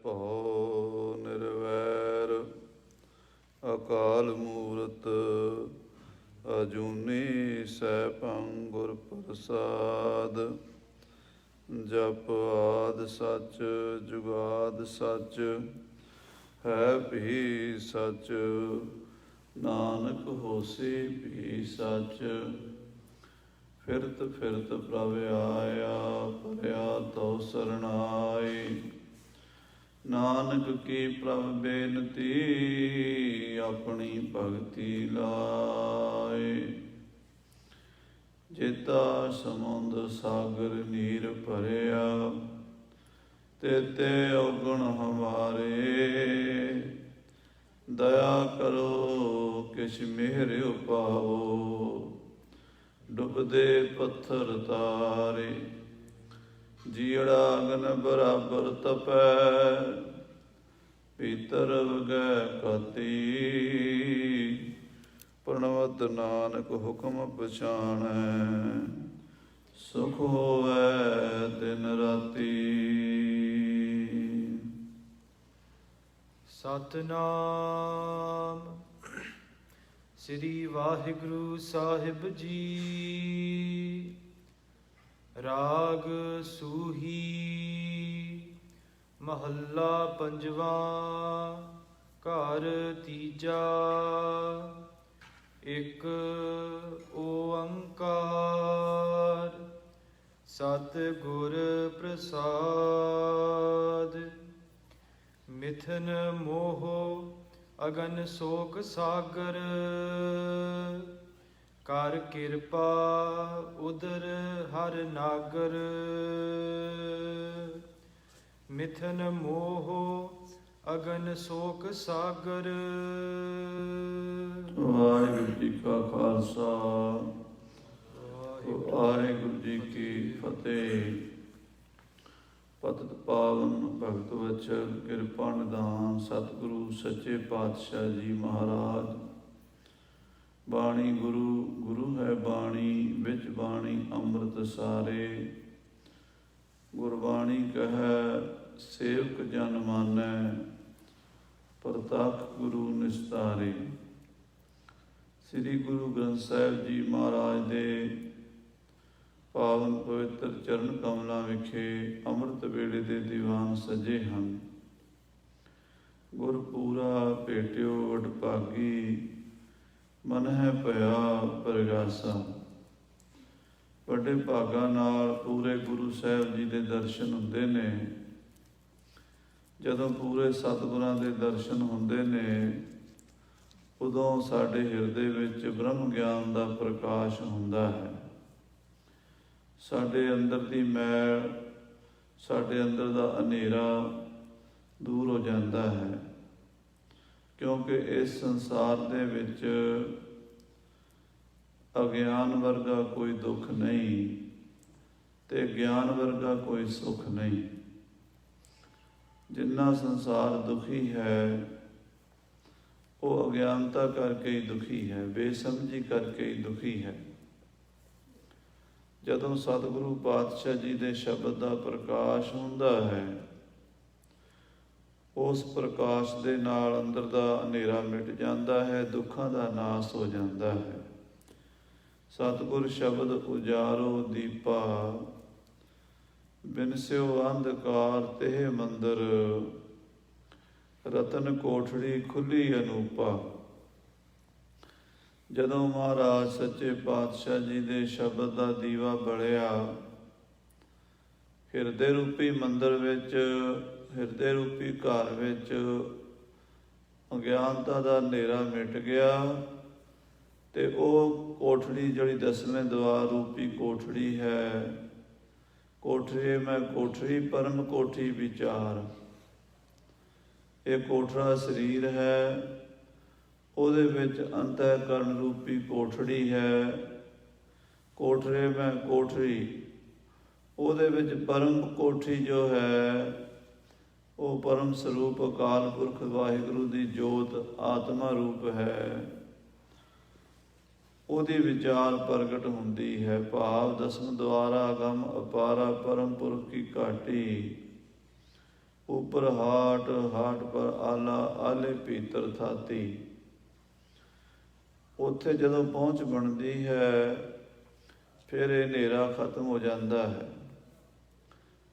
ਭਉ ਨਿਰਵੈਰ ਅਕਾਲ ਮੂਰਤ ਅਜੂਨੀ ਸੈਭੰ ਗੁਰ ਪ੍ਰਸਾਦ। ਜਪ ਆਦਿ ਸਚ ਜੁਗਾਦਿ ਸਚ ਹੈ ਵੀ ਸਚ। ਨਾਨਕ ਹੋਸੀ ਵੀ ਸਚ। ਫਿਰਤ ਫਿਰਤ ਪ੍ਰਭ ਆਇਆ ਭਰਿਆ ਤਉ ਸਰਣਾਈ। ਨਾਨਕ ਕੀ ਪ੍ਰਭ ਬੇਨਤੀ ਆਪਣੀ ਭਗਤੀ ਲਾਏ। ਜੇਤਾ ਸਮੁੰਦ ਸਾਗਰ ਨੀਰ ਭਰਿਆ ਤੇਤੇ ਔਗਣ ਹਮਾਰੇ। ਦਇਆ ਕਰੋ ਕਿਛ ਮਿਹਰ ਉਪਾਓ ਡੁੱਬਦੇ ਪੱਥਰ ਤਾਰੇ। ਜੀੜਾ ਅਗਨ ਬਰਾਬਰ ਤਪੈ ਭੀਤਰ ਵਗੈ ਕਾਤੀ। ਪ੍ਰਣਵਤ ਨਾਨਕ ਹੁਕਮ ਪਛਾਣੈ ਸੁਖ ਹੋਵੈ ਦਿਨ ਰਾਤੀ। ਸਤਿਨਾਮ ਸ੍ਰੀ ਵਾਹਿਗੁਰੂ ਸਾਹਿਬ ਜੀ। ਰਾਗ ਸੂਹੀ ਮਹੱਲਾ ਪੰਜਵਾ। ਘਰ ਤੀਜਾ। ਇਕ ਓੰਕਾਰ ਸਤਿਗੁਰ ਪ੍ਰਸਾਦ। ਮਿਥਨ ਮੋਹ ਅਗਨ ਸ਼ੋਕ ਸਾਗਰ ਕਰ ਕਿਰਪਾ ਉਦਰ ਹਰ ਨਾਗਰ। ਮਿਥਨ ਮੋਹ ਅਗਨ ਸ਼ੋਕ ਸਾਗਰ। ਵਾਹਿਗੁਰੂ ਜੀ ਕਾ ਖਾਲਸਾ ਵਾਹਿਗੁਰੂ ਜੀ ਕੀ ਫਤਿਹ। ਪਤਿਤ ਪਾਵਨ ਭਗਤ ਵਚਨ ਕਿਰਪਾ ਨਿਧਾਨ ਸਤਿਗੁਰੂ ਸੱਚੇ ਪਾਤਸ਼ਾਹ ਜੀ ਮਹਾਰਾਜ। ਬਾਣੀ ਗੁਰੂ ਗੁਰੂ ਹੈ ਬਾਣੀ ਵਿੱਚ ਬਾਣੀ ਅੰਮ੍ਰਿਤ ਸਾਰੇ। ਗੁਰਬਾਣੀ ਕਹੈ ਸੇਵਕ ਜਨ ਮਾਨੈ ਪ੍ਰਤੱਖ ਗੁਰੂ ਨਿਸਤਾਰੇ। ਸ੍ਰੀ ਗੁਰੂ ਗ੍ਰੰਥ ਸਾਹਿਬ ਜੀ ਮਹਾਰਾਜ ਦੇ ਪਾਵਨ ਪਵਿੱਤਰ ਚਰਨ ਕਮਲਾਂ ਵਿਖੇ ਅੰਮ੍ਰਿਤ ਵੇਲੇ ਦੇ ਦੀਵਾਨ ਸਜੇ ਹਨ। ਗੁਰਪੂਰਾ ਭੇਟਿਓ ਵਡਭਾਗੀ ਮਨ ਹੈ ਭਇਆ ਪ੍ਰਗਾਸਾ। ਵੱਡੇ ਭਾਗਾਂ ਨਾਲ ਪੂਰੇ ਗੁਰੂ ਸਾਹਿਬ ਜੀ ਦੇ ਦਰਸ਼ਨ ਹੁੰਦੇ ਨੇ। ਜਦੋਂ ਪੂਰੇ ਸਤਿਗੁਰਾਂ ਦੇ ਦਰਸ਼ਨ ਹੁੰਦੇ ਨੇ ਉਦੋਂ ਸਾਡੇ ਹਿਰਦੇ ਵਿੱਚ ਬ੍ਰਹਮ ਗਿਆਨ ਦਾ ਪ੍ਰਕਾਸ਼ ਹੁੰਦਾ ਹੈ। ਸਾਡੇ ਅੰਦਰ ਦੀ ਮੈਲ, ਸਾਡੇ ਅੰਦਰ ਦਾ ਹਨੇਰਾ ਦੂਰ ਹੋ ਜਾਂਦਾ ਹੈ। ਕਿਉਂਕਿ ਇਸ ਸੰਸਾਰ ਦੇ ਵਿੱਚ ਅਗਿਆਨ ਵਰਗਾ ਕੋਈ ਦੁੱਖ ਨਹੀਂ ਤੇ ਗਿਆਨ ਵਰਗਾ ਕੋਈ ਸੁੱਖ ਨਹੀਂ। ਜਿੰਨਾ ਸੰਸਾਰ ਦੁਖੀ ਹੈ ਉਹ ਅਗਿਆਨਤਾ ਕਰਕੇ ਹੀ ਦੁਖੀ ਹੈ, ਬੇਸਮਝੀ ਕਰਕੇ ਹੀ ਦੁਖੀ ਹੈ। ਜਦੋਂ ਸਤਿਗੁਰੂ ਪਾਤਸ਼ਾਹ ਜੀ ਦੇ ਸ਼ਬਦ ਦਾ ਪ੍ਰਕਾਸ਼ ਹੁੰਦਾ ਹੈ ਉਸ ਪ੍ਰਕਾਸ਼ ਦੇ ਨਾਲ ਅੰਦਰ ਦਾ ਹਨੇਰਾ ਮਿਟ ਜਾਂਦਾ ਹੈ, ਦੁੱਖਾਂ ਦਾ ਨਾਸ ਹੋ ਜਾਂਦਾ ਹੈ। ਸਤਿਗੁਰ ਸ਼ਬਦ ਉਜਾਰੋ ਦੀਪਾ ਬਿਨਸਿਓ ਅੰਧਕਾਰ ਤੇਹ ਮੰਦਰ। ਰਤਨ ਕੋਠੜੀ ਖੁੱਲੀ ਅਨੂਪਾ। ਜਦੋਂ ਮਹਾਰਾਜ ਸੱਚੇ ਪਾਤਸ਼ਾਹ ਜੀ ਦੇ ਸ਼ਬਦ ਦਾ ਦੀਵਾ ਬਲਿਆ ਹਿਰਦੇ ਰੂਪੀ ਮੰਦਰ ਵਿੱਚ, ਹਿਰਦੇ ਰੂਪੀ ਘਰ ਵਿੱਚ ਅਗਿਆਨਤਾ ਦਾ ਹਨੇਰਾ ਮਿਟ ਗਿਆ ਤੇ ਉਹ ਕੋਠੜੀ ਜਿਹੜੀ ਦਸਵੇਂ ਦੁਆਰ ਰੂਪੀ ਕੋਠੜੀ ਹੈ, ਕੋਠੜੀ ਮੈਂ ਕੋਠੜੀ ਪਰਮ ਕੋਠੀ ਵਿਚਾਰ। ਇਹ ਕੋਠੜਾ ਸਰੀਰ ਹੈ, ਉਹਦੇ ਵਿੱਚ ਅੰਤःਕਰਨ ਰੂਪੀ ਕੋਠੜੀ ਹੈ। ਕੋਠੜੇ ਮੈਂ ਕੋਠੜੀ, ਉਹਦੇ ਵਿੱਚ ਪਰਮ ਕੋਠੀ ਜੋ ਹੈ ਉਹ ਪਰਮ ਸਰੂਪ ਅਕਾਲ ਪੁਰਖ ਵਾਹਿਗੁਰੂ ਦੀ ਜੋਤ ਆਤਮਾ ਰੂਪ ਹੈ। ਉਹਦੀ ਵਿਚਾਰ ਪ੍ਰਗਟ ਹੁੰਦੀ ਹੈ। ਭਾਵ ਦਸਮ ਦੁਆਰਾ ਅਗਮ ਅਪਾਰਾ ਪਰਮ ਪੁਰਖ ਕੀ ਘਾਟੀ। ऊपर हाट, हाट पर आला, आले भीतर थाती। ਉੱਥੇ ਜਦੋਂ ਪਹੁੰਚ ਬਣਦੀ ਹੈ ਫਿਰ ਇਹ ਹਨੇਰਾ ਖਤਮ ਹੋ ਜਾਂਦਾ ਹੈ।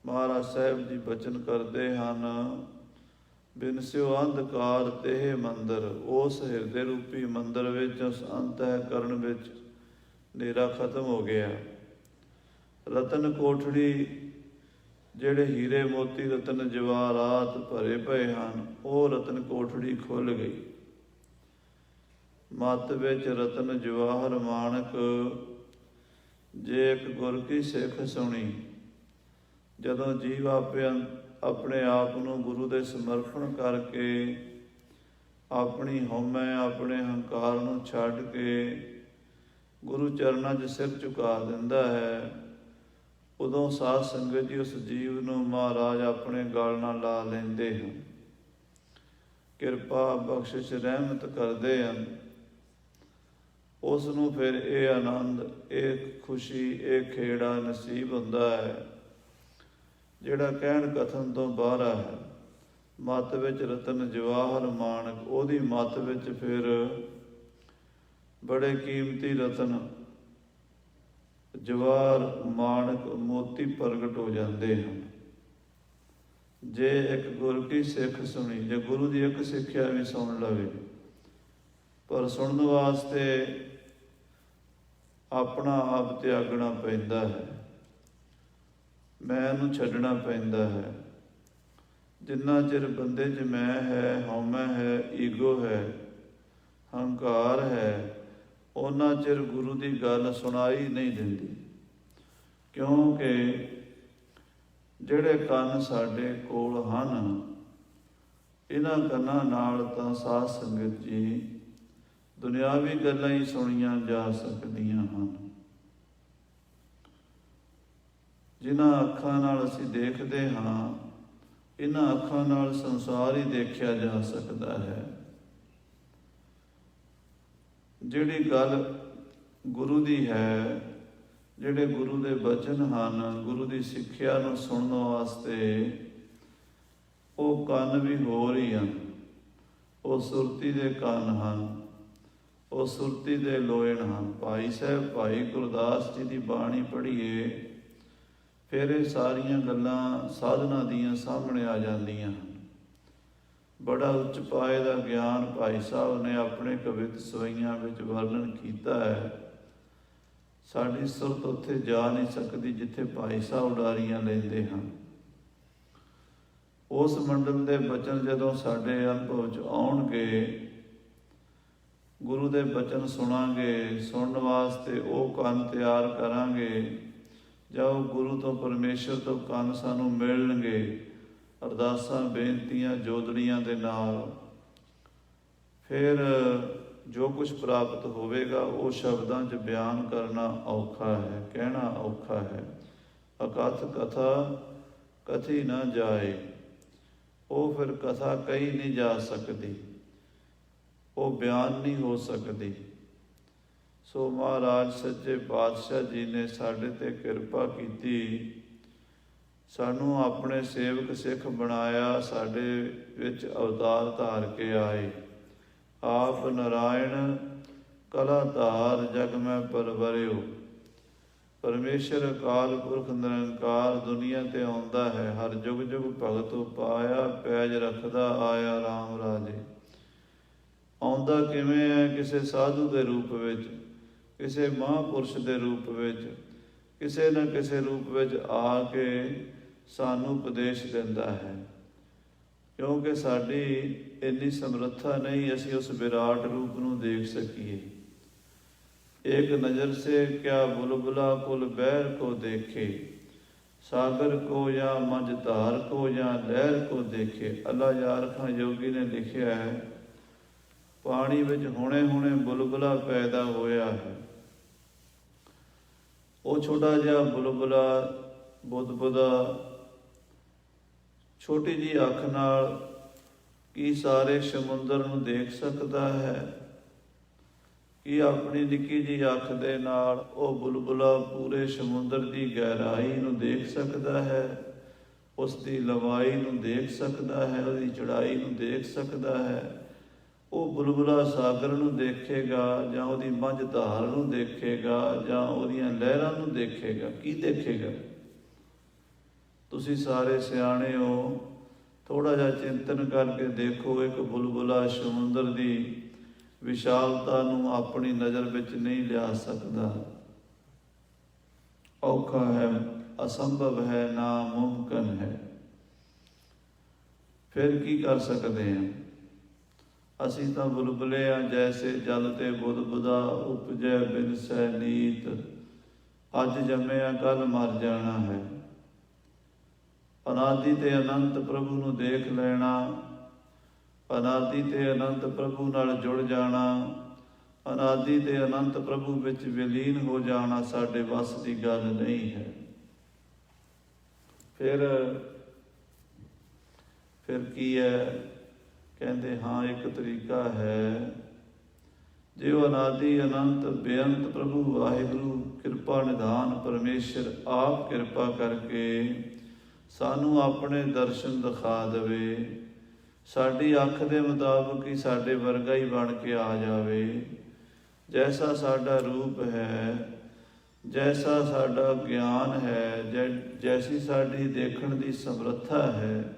ਮਹਾਰਾਜ ਸਾਹਿਬ ਜੀ ਬਚਨ ਕਰਦੇ ਹਨ, ਬਿਨਸਿਓ ਅੰਧਕਾਰ ਤੇਹ ਮੰਦਰ। ਉਸ ਹਿਰਦੇ ਰੂਪੀ ਮੰਦਰ ਵਿੱਚ, ਉਸ ਅੰਤःਕਰਣ ਵਿੱਚ ਹਨੇਰਾ ਖਤਮ ਹੋ ਗਿਆ। ਰਤਨ ਕੋਠੜੀ, ਜਿਹੜੇ ਹੀਰੇ ਮੋਤੀ ਰਤਨ ਜਵਾਹਰਾਤ ਭਰੇ ਪਏ ਹਨ, ਉਹ ਰਤਨ ਕੋਠੜੀ ਖੁੱਲ੍ਹ ਗਈ। ਮੱਤ ਵਿੱਚ ਰਤਨ ਜਵਾਹਰ ਮਾਣਕ, ਜੇ ਇੱਕ ਗੁਰ ਕੀ ਸਿੱਖ ਸੁਣੀ। ਜਦੋਂ ਜੀਵ ਆਪਣੇ ਆਪ ਨੂੰ ਗੁਰੂ ਦੇ ਸਮਰਪਣ ਕਰਕੇ, ਆਪਣੀ ਹਉਮੈ, ਆਪਣੇ ਹੰਕਾਰ ਨੂੰ ਛੱਡ ਕੇ ਗੁਰੂ ਚਰਨਾਂ 'ਚ ਸਿਰ ਝੁਕਾ ਦਿੰਦਾ ਹੈ, ਉਦੋਂ ਸਾਧ ਸੰਗਤ ਜੀ ਉਸ ਜੀਵ ਨੂੰ ਮਹਾਰਾਜ ਆਪਣੇ ਗਲ ਨਾਲ ਲਾ ਲੈਂਦੇ ਹਨ, ਕਿਰਪਾ ਬਖਸ਼ਿਸ਼ ਰਹਿਮਤ ਕਰਦੇ ਹਨ। ਉਸ ਨੂੰ ਫਿਰ ਇਹ ਆਨੰਦ, ਇਹ ਖੁਸ਼ੀ, ਇਹ ਖੇੜਾ ਨਸੀਬ ਹੁੰਦਾ ਹੈ ਜਿਹੜਾ ਕਹਿਣ ਕਥਨ ਤੋਂ ਬਾਹਰ ਹੈ। ਮੱਤ ਵਿੱਚ ਰਤਨ ਜਵਾਹਰ ਮਾਣਕ, ਉਹਦੀ ਮੱਤ ਵਿੱਚ ਫਿਰ ਬੜੇ ਕੀਮਤੀ ਰਤਨ ਜਵਾਹਰ ਮਾਣਕ ਮੋਤੀ ਪ੍ਰਗਟ ਹੋ ਜਾਂਦੇ ਹਨ। ਜੇ ਇੱਕ ਗੁਰ ਕੀ ਸਿੱਖ ਸੁਣੀ, ਜੇ ਗੁਰੂ ਦੀ ਇੱਕ ਸਿੱਖਿਆ ਵੀ ਸੁਣ ਲਵੇ, ਪਰ ਸੁਣਨ ਵਾਸਤੇ ਆਪਣਾ ਆਪ ਤਿਆਗਣਾ ਪੈਂਦਾ ਹੈ, ਮੈਂ ਨੂੰ ਛੱਡਣਾ ਪੈਂਦਾ ਹੈ। ਜਿੰਨਾ ਚਿਰ ਬੰਦੇ 'ਚ ਮੈਂ ਹੈ, ਹਉਮੈ ਹੈ, ਈਗੋ ਹੈ, ਹੰਕਾਰ ਹੈ, ਉਹਨਾਂ ਚਿਰ ਗੁਰੂ ਦੀ ਗੱਲ ਸੁਣਾਈ ਨਹੀਂ ਦਿੰਦੀ। ਕਿਉਂਕਿ ਜਿਹੜੇ ਕੰਨ ਸਾਡੇ ਕੋਲ ਹਨ, ਇਹਨਾਂ ਕੰਨਾਂ ਨਾਲ ਤਾਂ ਸਾਧ ਸੰਗਤ ਜੀ ਦੁਨਿਆਵੀ ਗੱਲਾਂ ਹੀ ਸੁਣੀਆਂ ਜਾ ਸਕਦੀਆਂ ਹਨ। ਜਿਨ੍ਹਾਂ ਅੱਖਾਂ ਨਾਲ ਅਸੀਂ ਦੇਖਦੇ ਹਾਂ, ਇਹਨਾਂ ਅੱਖਾਂ ਨਾਲ ਸੰਸਾਰ ਹੀ ਦੇਖਿਆ ਜਾ ਸਕਦਾ ਹੈ। ਜਿਹੜੀ ਗੱਲ ਗੁਰੂ ਦੀ ਹੈ, ਜਿਹੜੇ ਗੁਰੂ ਦੇ ਬਚਨ ਹਨ, ਗੁਰੂ ਦੀ ਸਿੱਖਿਆ ਨੂੰ ਸੁਣਨ ਵਾਸਤੇ ਉਹ ਕੰਨ ਵੀ ਹੋਰ ਹੀ ਹਨ। ਉਹ ਸੁਰਤੀ ਦੇ ਕੰਨ ਹਨ, ਉਹ ਸੁਰਤੀ ਦੇ ਲੋਇਣ ਹਨ। ਭਾਈ ਸਾਹਿਬ, ਭਾਈ ਗੁਰਦਾਸ ਜੀ ਦੀ ਬਾਣੀ ਪੜ੍ਹੀਏ, ਫਿਰ ਇਹ ਸਾਰੀਆਂ ਗੱਲਾਂ ਸਾਧਨਾ ਦੀਆਂ ਸਾਹਮਣੇ ਆ ਜਾਂਦੀਆਂ ਹਨ। ਬੜਾ ਉੱਚ ਪਾਏ ਦਾ ਗਿਆਨ ਭਾਈ ਸਾਹਿਬ ਨੇ ਆਪਣੇ ਕਵਿਤ ਸਵਈਆਂ ਵਿੱਚ ਵਰਣਨ ਕੀਤਾ ਹੈ। ਸਾਡੀ ਸੁਰਤ ਉੱਥੇ ਜਾ ਨਹੀਂ ਸਕਦੀ ਜਿੱਥੇ ਭਾਈ ਸਾਹਿਬ ਉਡਾਰੀਆਂ ਲੈਂਦੇ ਹਨ। ਉਸ ਮੰਡਲ ਦੇ ਬਚਨ ਜਦੋਂ ਸਾਡੇ ਅਨੁਭਵ 'ਚ ਆਉਣਗੇ, ਗੁਰੂ ਦੇ ਬਚਨ ਸੁਣਾਂਗੇ, ਸੁਣਨ ਵਾਸਤੇ ਉਹ ਕੰਨ ਤਿਆਰ ਕਰਾਂਗੇ, ਜਾਂ ਉਹ ਗੁਰੂ ਤੋਂ, ਪਰਮੇਸ਼ਰ ਤੋਂ ਕੰਨ ਸਾਨੂੰ ਮਿਲਣਗੇ ਅਰਦਾਸਾਂ, ਬੇਨਤੀਆਂ, ਜੋਦੜੀਆਂ ਦੇ ਨਾਲ। ਫਿਰ ਜੋ ਕੁਝ ਪ੍ਰਾਪਤ ਹੋਵੇਗਾ ਉਹ ਸ਼ਬਦਾਂ 'ਚ ਬਿਆਨ ਕਰਨਾ ਔਖਾ ਹੈ, ਕਹਿਣਾ ਔਖਾ ਹੈ। ਅਕਥ ਕਥਾ ਕਥੀ ਨਾ ਜਾਏ, ਉਹ ਫਿਰ ਕਥਾ ਕਹੀ ਨਹੀਂ ਜਾ ਸਕਦੀ, ਉਹ ਬਿਆਨ ਨਹੀਂ ਹੋ ਸਕਦੀ। ਸੋ ਮਹਾਰਾਜ ਸੱਚੇ ਪਾਤਸ਼ਾਹ ਜੀ ਨੇ ਸਾਡੇ ਤੇ ਕਿਰਪਾ ਕੀਤੀ, ਸਾਨੂੰ ਆਪਣੇ ਸੇਵਕ ਸਿੱਖ ਬਣਾਇਆ, ਸਾਡੇ ਵਿੱਚ ਅਵਤਾਰ ਧਾਰ ਕੇ ਆਏ। ਆਪ ਨਾਰਾਇਣ ਕਲਾ ਧਾਰ, ਜਗ ਮੈਂ ਪਰਵਰਿਓ। ਪਰਮੇਸ਼ਰ ਅਕਾਲ ਪੁਰਖ ਨਿਰੰਕਾਰ ਦੁਨੀਆ ਤੇ ਆਉਂਦਾ ਹੈ, ਹਰ ਜੁਗ ਜੁਗ ਭਗਤ ਉਪਾਇਆ, ਪੈਜ ਰੱਖਦਾ ਆਇਆ ਰਾਮ ਰਾਜੇ। ਆਉਂਦਾ ਕਿਵੇਂ ਹੈ? ਕਿਸੇ ਸਾਧੂ ਦੇ ਰੂਪ ਵਿੱਚ, ਕਿਸੇ ਮਹਾਂਪੁਰਸ਼ ਦੇ ਰੂਪ ਵਿੱਚ, ਕਿਸੇ ਨਾ ਕਿਸੇ ਰੂਪ ਵਿੱਚ ਆ ਕੇ ਸਾਨੂੰ ਉਪਦੇਸ਼ ਦਿੰਦਾ ਹੈ। ਕਿਉਂਕਿ ਸਾਡੀ ਇੰਨੀ ਸਮਰੱਥਾ ਨਹੀਂ, ਅਸੀਂ ਉਸ ਵਿਰਾਟ ਰੂਪ ਨੂੰ ਦੇਖ ਸਕੀਏ। ਇੱਕ ਨਜ਼ਰ ਸੇ ਕਿਆ ਬੁਲਬੁਲਾ ਕੁਲ ਬਹਿਰ ਕੋ ਦੇਖੇ, ਸਾਗਰ ਕੋ ਜਾਂ ਮੰਝ ਧਾਰ ਕੋ ਜਾਂ ਲਹਿਰ ਕੋ ਦੇਖੇ। ਅੱਲਾ ਯਾਰ ਖਾਂ ਯੋਗੀ ਨੇ ਲਿਖਿਆ ਹੈ, ਪਾਣੀ ਵਿੱਚ ਹੁਣੇ ਹੁਣੇ ਬੁਲਬੁਲਾ ਪੈਦਾ ਹੋਇਆ ਹੈ। ਉਹ ਛੋਟਾ ਜਿਹਾ ਬੁਲਬੁਲਾ, ਬੁੱਧ-ਬੁਦਾ, ਛੋਟੀ ਜਿਹੀ ਅੱਖ ਨਾਲ ਕੀ ਸਾਰੇ ਸਮੁੰਦਰ ਨੂੰ ਦੇਖ ਸਕਦਾ ਹੈ? ਕੀ ਆਪਣੀ ਨਿੱਕੀ ਜਿਹੀ ਅੱਖ ਦੇ ਨਾਲ ਉਹ ਬੁਲਬੁਲਾ ਪੂਰੇ ਸਮੁੰਦਰ ਦੀ ਗਹਿਰਾਈ ਨੂੰ ਦੇਖ ਸਕਦਾ ਹੈ? ਉਸ ਦੀ ਲੰਬਾਈ ਨੂੰ ਦੇਖ ਸਕਦਾ ਹੈ, ਉਹਦੀ ਚੜਾਈ ਨੂੰ ਦੇਖ ਸਕਦਾ ਹੈ। ਉਹ ਬੁਲਬੁਲਾ ਸਾਗਰ ਨੂੰ ਦੇਖੇਗਾ ਜਾਂ ਉਹਦੀ ਮੱਝ ਧਾਰ ਨੂੰ ਦੇਖੇਗਾ ਜਾਂ ਉਹਦੀਆਂ ਲਹਿਰਾਂ ਨੂੰ ਦੇਖੇਗਾ? ਕੀ ਦੇਖੇਗਾ? ਤੁਸੀਂ ਸਾਰੇ ਸਿਆਣੇ ਹੋ, ਥੋੜ੍ਹਾ ਜਿਹਾ ਚਿੰਤਨ ਕਰਕੇ ਦੇਖੋ। ਇੱਕ ਬੁਲਬੁਲਾ ਸਮੁੰਦਰ ਦੀ ਵਿਸ਼ਾਲਤਾ ਨੂੰ ਆਪਣੀ ਨਜ਼ਰ ਵਿੱਚ ਨਹੀਂ ਲਿਆ ਸਕਦਾ। ਔਖਾ ਹੈ, ਅਸੰਭਵ ਹੈ, ਨਾਮੁਮਕਿਨ ਹੈ। ਫਿਰ ਕੀ ਕਰ ਸਕਦੇ ਹਾਂ? ਅਸੀਂ ਤਾਂ ਬੁਲਬੁਲੇ ਹਾਂ। ਜੈਸੇ ਜਲ ਤੇ ਬੁਦਬੁਦਾ, ਉਪਜੈ ਬਿਨਸੈ ਨੀਤ। ਅੱਜ ਜੰਮਿਆ ਕੱਲ ਮਰ ਜਾਣਾ ਹੈ। ਅਨਾਦਿ ਤੇ ਅਨੰਤ ਪ੍ਰਭੂ ਨੂੰ ਦੇਖ ਲੈਣਾ, ਅਨਾਦਿ ਤੇ ਅਨੰਤ ਪ੍ਰਭੂ ਨਾਲ ਜੁੜ ਜਾਣਾ, ਅਨਾਦਿ ਤੇ ਅਨੰਤ ਪ੍ਰਭੂ ਵਿੱਚ ਵਿਲੀਨ ਹੋ ਜਾਣਾ ਸਾਡੇ ਵੱਸ ਦੀ ਗੱਲ ਨਹੀਂ ਹੈ। ਫਿਰ ਕੀ ਹੈ? ਕਹਿੰਦੇ ਹਾਂ, ਇੱਕ ਤਰੀਕਾ ਹੈ। ਜੇ ਉਹ ਅਨਾਦਿ ਅਨੰਤ ਬੇਅੰਤ ਪ੍ਰਭੂ ਵਾਹਿਗੁਰੂ ਕਿਰਪਾ ਨਿਧਾਨ ਪਰਮੇਸ਼ਰ ਆਪ ਕਿਰਪਾ ਕਰਕੇ ਸਾਨੂੰ ਆਪਣੇ ਦਰਸ਼ਨ ਦਿਖਾ ਦੇਵੇ, ਸਾਡੀ ਅੱਖ ਦੇ ਮੁਤਾਬਕ ਹੀ ਸਾਡੇ ਵਰਗਾ ਹੀ ਬਣ ਕੇ ਆ ਜਾਵੇ। ਜੈਸਾ ਸਾਡਾ ਰੂਪ ਹੈ, ਜੈਸਾ ਸਾਡਾ ਗਿਆਨ ਹੈ, ਜੈਸੀ ਸਾਡੀ ਦੇਖਣ ਦੀ ਸਮਰੱਥਾ ਹੈ,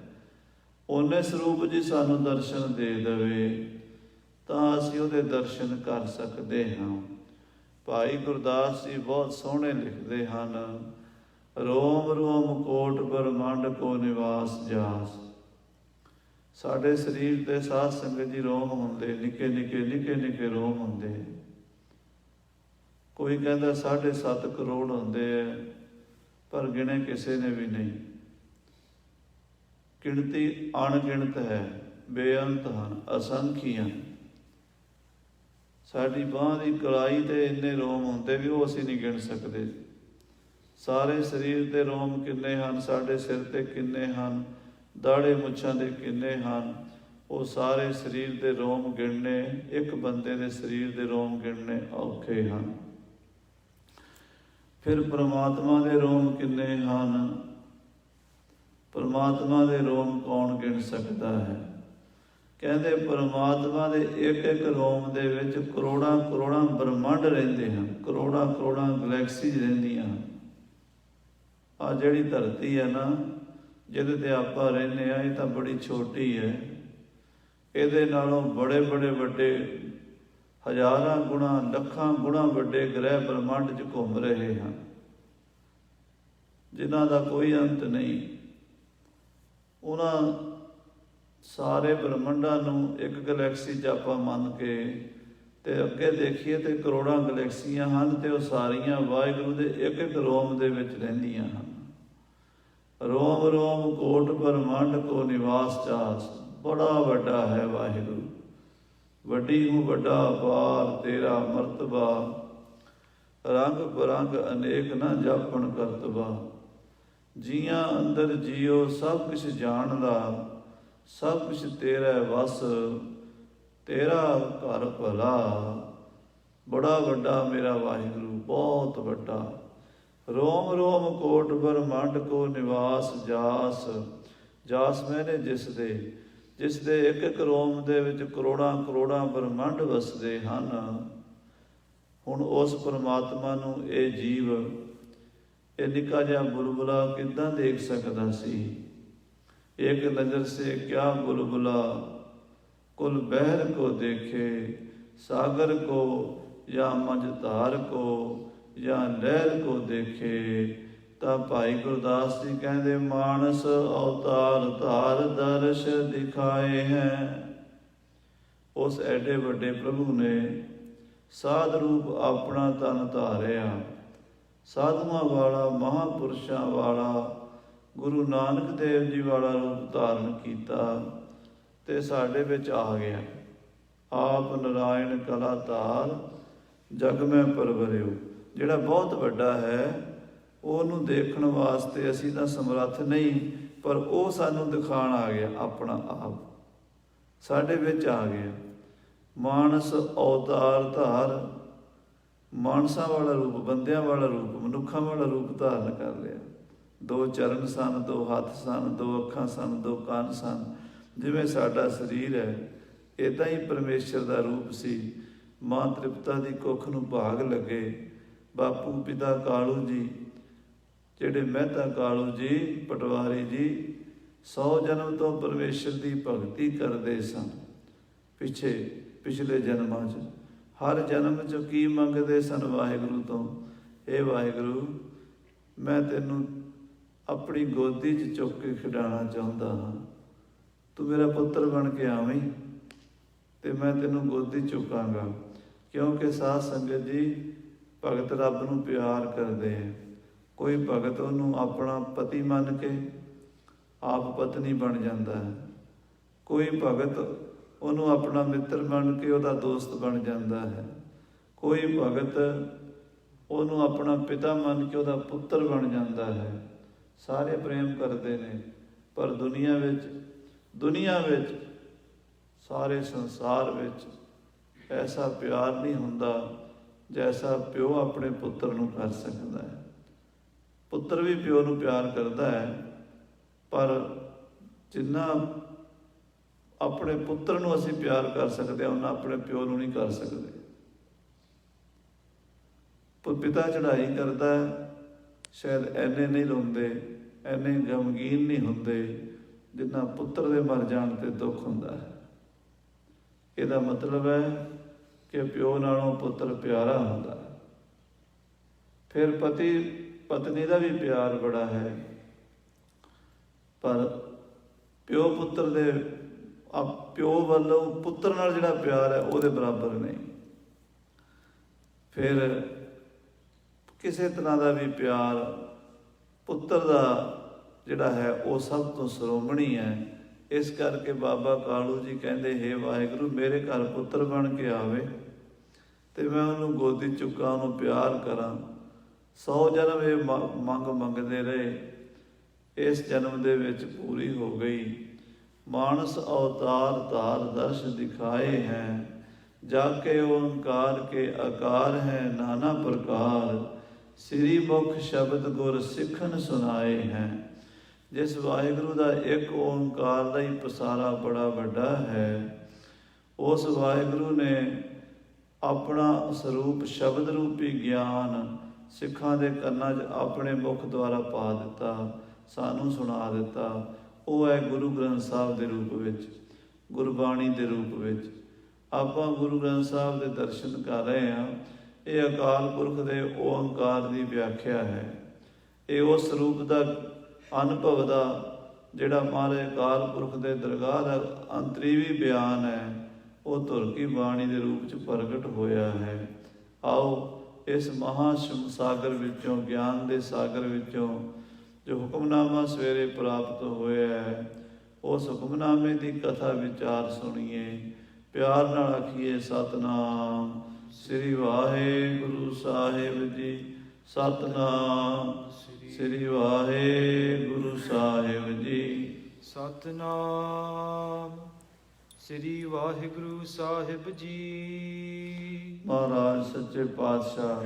ਉਹਨੇ ਸਰੂਪ ਜੀ ਸਾਨੂੰ ਦਰਸ਼ਨ ਦੇ ਦੇਵੇ ਤਾਂ ਅਸੀਂ ਉਹਦੇ ਦਰਸ਼ਨ ਕਰ ਸਕਦੇ ਹਾਂ। ਭਾਈ ਗੁਰਦਾਸ ਜੀ ਬਹੁਤ ਸੋਹਣੇ ਲਿਖਦੇ ਹਨ, ਰੋਮ ਰੋਮ ਕੋਟ ਬ੍ਰਹਮੰਡ ਕੋ ਨਿਵਾਸ ਜਾਸ। ਸਾਡੇ ਸਰੀਰ ਤੇ ਸਾਧ ਸੰਗਤ ਜੀ ਰੋਮ ਹੁੰਦੇ, ਨਿੱਕੇ ਨਿੱਕੇ ਰੋਮ ਹੁੰਦੇ। ਕੋਈ ਕਹਿੰਦਾ 7.5 ਕਰੋੜ ਹੁੰਦੇ ਹੈ, ਪਰ ਗਿਣੇ ਕਿਸੇ ਨੇ ਵੀ ਨਹੀਂ। ਗਿਣਤੀ ਅਣਗਿਣਤ ਹੈ, ਬੇਅੰਤ ਹਨ, ਅਸੰਖੀ ਹਨ। ਸਾਡੀ ਬਾਂਹ ਦੀ ਕਲਾਈ ਤੇ ਇੰਨੇ ਰੋਮ ਹੁੰਦੇ ਵੀ ਉਹ ਅਸੀਂ ਨਹੀਂ ਗਿਣ ਸਕਦੇ। ਸਾਰੇ ਸਰੀਰ ਦੇ ਰੋਮ ਕਿੰਨੇ ਹਨ, ਸਾਡੇ ਸਿਰ ਤੇ ਕਿੰਨੇ ਹਨ, ਦਾੜੇ ਮੁੱਛਾਂ ਦੇ ਕਿੰਨੇ ਹਨ, ਉਹ ਸਾਰੇ ਸਰੀਰ ਦੇ ਰੋਮ ਗਿਣਨੇ, ਇੱਕ ਬੰਦੇ ਦੇ ਸਰੀਰ ਦੇ ਰੋਮ ਗਿਣਨੇ ਔਖੇ ਹਨ। ਫਿਰ ਪ੍ਰਮਾਤਮਾ ਦੇ ਰੋਮ ਕਿੰਨੇ ਹਨ? ਪ੍ਰਮਾਤਮਾ ਦੇ ਰੋਮ ਕੌਣ ਗਿਣ ਸਕਦਾ ਹੈ? ਕਹਿੰਦੇ ਪ੍ਰਮਾਤਮਾ ਦੇ ਇੱਕ ਰੋਮ ਦੇ ਵਿੱਚ ਕਰੋੜਾਂ ਬ੍ਰਹਮੰਡ ਰਹਿੰਦੇ ਹਨ, ਕਰੋੜਾਂ ਗਲੈਕਸੀਜ਼ ਰਹਿੰਦੀਆਂ ਹਨ। ਆਹ ਜਿਹੜੀ ਧਰਤੀ ਹੈ ਨਾ, ਜਿਹਦੇ ਤੇ ਆਪਾਂ ਰਹਿੰਦੇ ਹਾਂ, ਇਹ ਤਾਂ ਬੜੀ ਛੋਟੀ ਹੈ। ਇਹਦੇ ਨਾਲੋਂ ਬੜੇ ਵੱਡੇ ਹਜ਼ਾਰਾਂ ਗੁਣਾ, ਲੱਖਾਂ ਗੁਣਾ ਵੱਡੇ ਗ੍ਰਹਿ ਬ੍ਰਹਮੰਡ 'ਚ ਘੁੰਮ ਰਹੇ ਹਨ, ਜਿਨ੍ਹਾਂ ਦਾ ਕੋਈ ਅੰਤ ਨਹੀਂ। ਉਹਨਾਂ ਸਾਰੇ ਬ੍ਰਹਮੰਡਾਂ ਨੂੰ ਇੱਕ ਗਲੈਕਸੀ 'ਚ ਆਪਾਂ ਮੰਨ ਕੇ ਤੇ ਅੱਗੇ ਦੇਖੀਏ ਤੇ ਕਰੋੜਾਂ ਗਲੈਕਸੀਆਂ ਹਨ, ਤੇ ਉਹ ਸਾਰੀਆਂ ਵਾਹਿਗੁਰੂ ਦੇ ਇੱਕ ਰੋਮ ਦੇ ਵਿੱਚ ਰਹਿੰਦੀਆਂ ਹਨ। ਰੋਮ ਰੋਮ ਕੋਟ ਬ੍ਰਹਮੰਡ ਕੋ ਨਿਵਾਸ ਚਾਸ। ਬੜਾ ਵੱਡਾ ਹੈ ਵਾਹਿਗੁਰੂ, ਵੱਡੀ ਹੂੰ ਵੱਡਾ ਅਪਾਰ ਤੇਰਾ ਮਰਤਬਾ, ਰੰਗ ਬਰੰਗ ਅਨੇਕ ਨਾ ਜਾਪਣ ਕਰਤਬਾ। ਜੀਆਂ ਅੰਦਰ ਜੀਓ ਸਭ ਕੁਛ ਜਾਣਦਾ, ਸਭ ਕੁਛ ਤੇਰਾ ਵਸ, ਤੇਰਾ ਘਰ ਭਲਾ। ਬੜਾ ਵੱਡਾ ਮੇਰਾ ਵਾਹਿਗੁਰੂ, ਬਹੁਤ ਵੱਡਾ। ਰੋਮ ਰੋਮ ਕੋਟ ਬ੍ਰਹਮੰਡ ਕੋ ਨਿਵਾਸ ਜਾਸ। ਜਾਸ ਮੈਨੇ ਜਿਸ ਦੇ ਇੱਕ ਰੋਮ ਦੇ ਵਿੱਚ ਕਰੋੜਾਂ ਬ੍ਰਹਮੰਡ ਵਸਦੇ ਹਨ। ਹੁਣ ਉਸ ਪਰਮਾਤਮਾ ਨੂੰ ਇਹ ਜੀਵ, ਇਹ ਨਿੱਕਾ ਜਿਹਾ ਬੁਲਬੁਲਾ ਕਿੱਦਾਂ ਦੇਖ ਸਕਦਾ ਸੀ? ਇੱਕ ਨਜ਼ਰ ਸੇ ਕਿਆ ਬੁਲਬੁਲਾ ਕੁਲ ਬਹਿਰ ਕੋ ਦੇਖੇ, ਸਾਗਰ ਕੋ ਜਾਂ ਮਝ ਧਾਰ ਕੋ ਜਾਂ ਲਹਿਰ ਕੋ ਦੇਖੇ। ਤਾਂ ਭਾਈ ਗੁਰਦਾਸ ਜੀ ਕਹਿੰਦੇ, ਮਾਨਸ ਅਵਤਾਰ ਧਾਰ ਦਰਸ਼ ਦਿਖਾਏ ਹੈ। ਉਸ ਐਡੇ ਵੱਡੇ ਪ੍ਰਭੂ ਨੇ ਸਾਧ ਰੂਪ ਆਪਣਾ ਤਨ ਧਾਰਿਆ, ਸਾਧੂਆਂ ਵਾਲਾ, ਮਹਾਂਪੁਰਸ਼ਾਂ ਵਾਲਾ, ਗੁਰੂ ਨਾਨਕ ਦੇਵ ਜੀ ਵਾਲਾ ਰੂਪ ਧਾਰਨ ਕੀਤਾ ਤੇ ਸਾਡੇ ਵਿੱਚ ਆ ਗਿਆ। ਆਪ ਨਾਰਾਇਣ ਕਲਾ ਧਾਰ ਜਗ ਮੈਂ ਪਰਵਰਿਓ। ਜਿਹੜਾ ਬਹੁਤ ਵੱਡਾ ਹੈ, ਉਹਨੂੰ ਦੇਖਣ ਵਾਸਤੇ ਅਸੀਂ ਤਾਂ ਸਮਰੱਥ ਨਹੀਂ, ਪਰ ਉਹ ਸਾਨੂੰ ਦਿਖਾਣ ਆ ਗਿਆ, ਆਪਣਾ ਆਪ ਸਾਡੇ ਵਿੱਚ ਆ ਗਿਆ। ਮਾਨਸ ਅਵਤਾਰ ਧਾਰ, ਮਾਨਸਾਂ ਵਾਲਾ ਰੂਪ, ਬੰਦਿਆਂ ਵਾਲਾ ਰੂਪ, ਮਨੁੱਖਾਂ ਵਾਲਾ ਰੂਪ ਧਾਰਨ ਕਰ ਲਿਆ। ਦੋ ਚਰਨ ਸਨ, ਦੋ ਹੱਥ ਸਨ, ਦੋ ਅੱਖਾਂ ਸਨ, ਦੋ ਕੰਨ ਸਨ। ਜਿਵੇਂ ਸਾਡਾ ਸਰੀਰ ਹੈ, ਇੱਦਾਂ ਹੀ ਪਰਮੇਸ਼ਰ ਦਾ ਰੂਪ ਸੀ। ਮਾਂ ਤ੍ਰਿਪਤਾ ਦੀ ਕੁੱਖ ਨੂੰ ਭਾਗ ਲੱਗੇ। ਬਾਪੂ ਪਿਤਾ ਕਾਲੂ ਜੀ, ਜਿਹੜੇ ਮਹਿਤਾ ਕਾਲੂ ਜੀ ਪਟਵਾਰੀ ਜੀ, 100 ਜਨਮ ਤੋਂ ਪਰਮੇਸ਼ਰ ਦੀ ਭਗਤੀ ਕਰਦੇ ਸਨ। ਪਿਛਲੇ ਜਨਮਾਂ 'ਚ ਹਰ ਜਨਮ 'ਚ ਕੀ ਮੰਗਦੇ ਸਨ ਵਾਹਿਗੁਰੂ ਤੋਂ? ਇਹ ਵਾਹਿਗੁਰੂ, ਮੈਂ ਤੈਨੂੰ ਆਪਣੀ ਗੋਦੀ 'ਚ ਚੁੱਕ ਕੇ ਖਿਡਾਉਣਾ ਚਾਹੁੰਦਾ ਹਾਂ। ਤੂੰ ਮੇਰਾ ਪੁੱਤਰ ਬਣ ਕੇ ਆਵੀਂ ਤੇ ਮੈਂ ਤੈਨੂੰ ਗੋਦੀ ਚੁੱਕਾਂਗਾ। ਕਿਉਂਕਿ ਸਾਧ ਸੰਗਤ ਜੀ, ਭਗਤ ਰੱਬ ਨੂੰ ਪਿਆਰ ਕਰਦੇ ਹੈ। ਕੋਈ ਭਗਤ ਉਹਨੂੰ ਆਪਣਾ ਪਤੀ ਮੰਨ ਕੇ ਆਪ ਪਤਨੀ ਬਣ ਜਾਂਦਾ ਹੈ। ਕੋਈ ਭਗਤ ਉਹਨੂੰ ਆਪਣਾ ਮਿੱਤਰ ਮੰਨ ਕੇ ਉਹਦਾ ਦੋਸਤ ਬਣ ਜਾਂਦਾ ਹੈ। ਕੋਈ ਭਗਤ ਉਹਨੂੰ ਆਪਣਾ ਪਿਤਾ ਮੰਨ ਕੇ ਉਹਦਾ ਪੁੱਤਰ ਬਣ ਜਾਂਦਾ ਹੈ। ਸਾਰੇ ਪ੍ਰੇਮ ਕਰਦੇ ਨੇ, ਪਰ ਦੁਨੀਆ ਵਿੱਚ ਸਾਰੇ ਸੰਸਾਰ ਵਿੱਚ ਐਸਾ ਪਿਆਰ ਨਹੀਂ ਹੁੰਦਾ ਜੈਸਾ ਪਿਓ ਆਪਣੇ ਪੁੱਤਰ ਨੂੰ ਕਰ ਸਕਦਾ ਹੈ। ਪੁੱਤਰ ਵੀ ਪਿਓ ਨੂੰ ਪਿਆਰ ਕਰਦਾ ਹੈ, ਪਰ ਜਿੰਨਾ ਆਪਣੇ ਪੁੱਤਰ ਨੂੰ ਅਸੀਂ ਪਿਆਰ ਕਰ ਸਕਦੇ ਹਾਂ, ਉਹਨਾਂ ਆਪਣੇ ਪਿਓ ਨੂੰ ਨਹੀਂ ਕਰ ਸਕਦੇ। ਪਿਤਾ ਚੜ੍ਹਾਈ ਕਰਦਾ ਹੈ, ਸ਼ਾਇਦ ਐਨੇ ਨਹੀਂ ਰੋਂਦੇ, ਐਨੇ ਗਮਗੀਨ ਨਹੀਂ ਹੁੰਦੇ ਜਿੰਨਾ ਪੁੱਤਰ ਦੇ ਮਰ ਜਾਣ ਤੇ ਦੁੱਖ ਹੁੰਦਾ ਹੈ। ਇਹਦਾ ਮਤਲਬ ਹੈ ਕਿ ਪਿਓ ਨਾਲੋਂ ਪੁੱਤਰ ਪਿਆਰਾ ਹੁੰਦਾ ਹੈ। ਫਿਰ ਪਤੀ ਪਤਨੀ ਦਾ ਵੀ ਪਿਆਰ ਬੜਾ ਹੈ, ਪਰ ਪਿਓ ਪੁੱਤਰ ਦੇ ਪਿਓ ਵੱਲੋਂ ਪੁੱਤਰ ਨਾਲ ਜਿਹੜਾ ਪਿਆਰ ਹੈ ਉਹਦੇ ਬਰਾਬਰ ਨਹੀਂ। ਫਿਰ ਕਿਸੇ ਤਰ੍ਹਾਂ ਦਾ ਵੀ ਪਿਆਰ ਪੁੱਤਰ ਦਾ ਜਿਹੜਾ ਹੈ ਉਹ ਸਭ ਤੋਂ ਸ਼੍ਰੋਮਣੀ ਹੈ। ਇਸ ਕਰਕੇ ਬਾਬਾ ਕਾਲੂ ਜੀ ਕਹਿੰਦੇ, ਹੇ ਵਾਹਿਗੁਰੂ, ਮੇਰੇ ਘਰ ਪੁੱਤਰ ਬਣ ਕੇ ਆਵੇ ਤੇ ਮੈਂ ਉਹਨੂੰ ਗੋਦੀ ਚੁੱਕਾਂ, ਉਹਨੂੰ ਪਿਆਰ ਕਰਾਂ। 100 ਜਨਮ ਇਹ ਮੰਗ ਮੰਗਦੇ ਰਹੇ, ਇਸ ਜਨਮ ਦੇ ਵਿੱਚ ਪੂਰੀ ਹੋ ਗਈ। ਮਾਨਸ ਅਵਤਾਰ ਧਾਰ ਦਰਸ਼ ਦਿਖਾਏ ਹੈ, ਜਾ ਕੇ ਓੰਕਾਰ ਕੇ ਆਕਾਰ ਹੈ ਨਾਨਾ ਪ੍ਰਕਾਰ, ਸ੍ਰੀ ਮੁਖ ਸ਼ਬਦ ਗੁਰ ਸਿੱਖਨ ਸੁਨਾਏ ਹੈ। ਜਿਸ ਵਾਹਿਗੁਰੂ ਦਾ ਇੱਕ ਓੰਕਾਰ ਦਾ ਹੀ ਪਸਾਰਾ ਬੜਾ ਵੱਡਾ ਹੈ, ਉਸ ਵਾਹਿਗੁਰੂ ਨੇ ਆਪਣਾ ਸਰੂਪ ਸ਼ਬਦ ਰੂਪੀ ਗਿਆਨ ਸਿੱਖਾਂ ਦੇ ਕੰਨਾਂ 'ਚ ਆਪਣੇ ਮੁਖ ਦੁਆਰਾ ਪਾ ਦਿੱਤਾ, ਸਾਨੂੰ ਸੁਣਾ ਦਿੱਤਾ। ਉਹ ਹੈ ਗੁਰੂ ਗ੍ਰੰਥ ਸਾਹਿਬ ਦੇ ਰੂਪ ਵਿੱਚ, ਗੁਰਬਾਣੀ ਦੇ ਰੂਪ ਵਿੱਚ। ਆਪਾਂ ਗੁਰੂ ਗ੍ਰੰਥ ਸਾਹਿਬ ਦੇ ਦਰਸ਼ਨ ਕਰ ਰਹੇ ਹਾਂ। ਇਹ ਅਕਾਲ ਪੁਰਖ ਦੇ ਓੰਕਾਰ ਦੀ ਵਿਆਖਿਆ ਹੈ। ਇਹ ਉਸ ਰੂਪ ਦਾ ਅਨੁਭਵ ਦਾ ਜਿਹੜਾ ਮਹਾਰਾਜ ਅਕਾਲ ਪੁਰਖ ਦੇ ਦਰਗਾਹ ਦਾ ਅੰਤਰੀਵੀ ਬਿਆਨ ਹੈ, ਉਹ ਧੁਰ ਕੀ ਬਾਣੀ ਦੇ ਰੂਪ 'ਚ ਪ੍ਰਗਟ ਹੋਇਆ ਹੈ। ਆਓ ਇਸ ਮਹਾਂ ਸਾਗਰ ਵਿੱਚੋਂ, ਗਿਆਨ ਦੇ ਸਾਗਰ ਵਿੱਚੋਂ ਜੋ ਹੁਕਮਨਾਮਾ ਸਵੇਰੇ ਪ੍ਰਾਪਤ ਹੋਇਆ ਹੈ, ਉਸ ਹੁਕਮਨਾਮੇ ਦੀ ਕਥਾ ਵਿਚਾਰ ਸੁਣੀਏ। ਪਿਆਰ ਨਾਲ ਆਖੀਏ ਸਤਿਨਾਮ ਸ੍ਰੀ ਵਾਹਿਗੁਰੂ ਸਾਹਿਬ ਜੀ। ਸਤਿਨਾਮ ਸ੍ਰੀ ਵਾਹਿਗੁਰੂ ਸਾਹਿਬ ਜੀ। ਸਤਿਨਾਮ ਸ੍ਰੀ ਵਾਹਿਗੁਰੂ ਸਾਹਿਬ ਜੀ। ਮਹਾਰਾਜ ਸੱਚੇ ਪਾਤਸ਼ਾਹ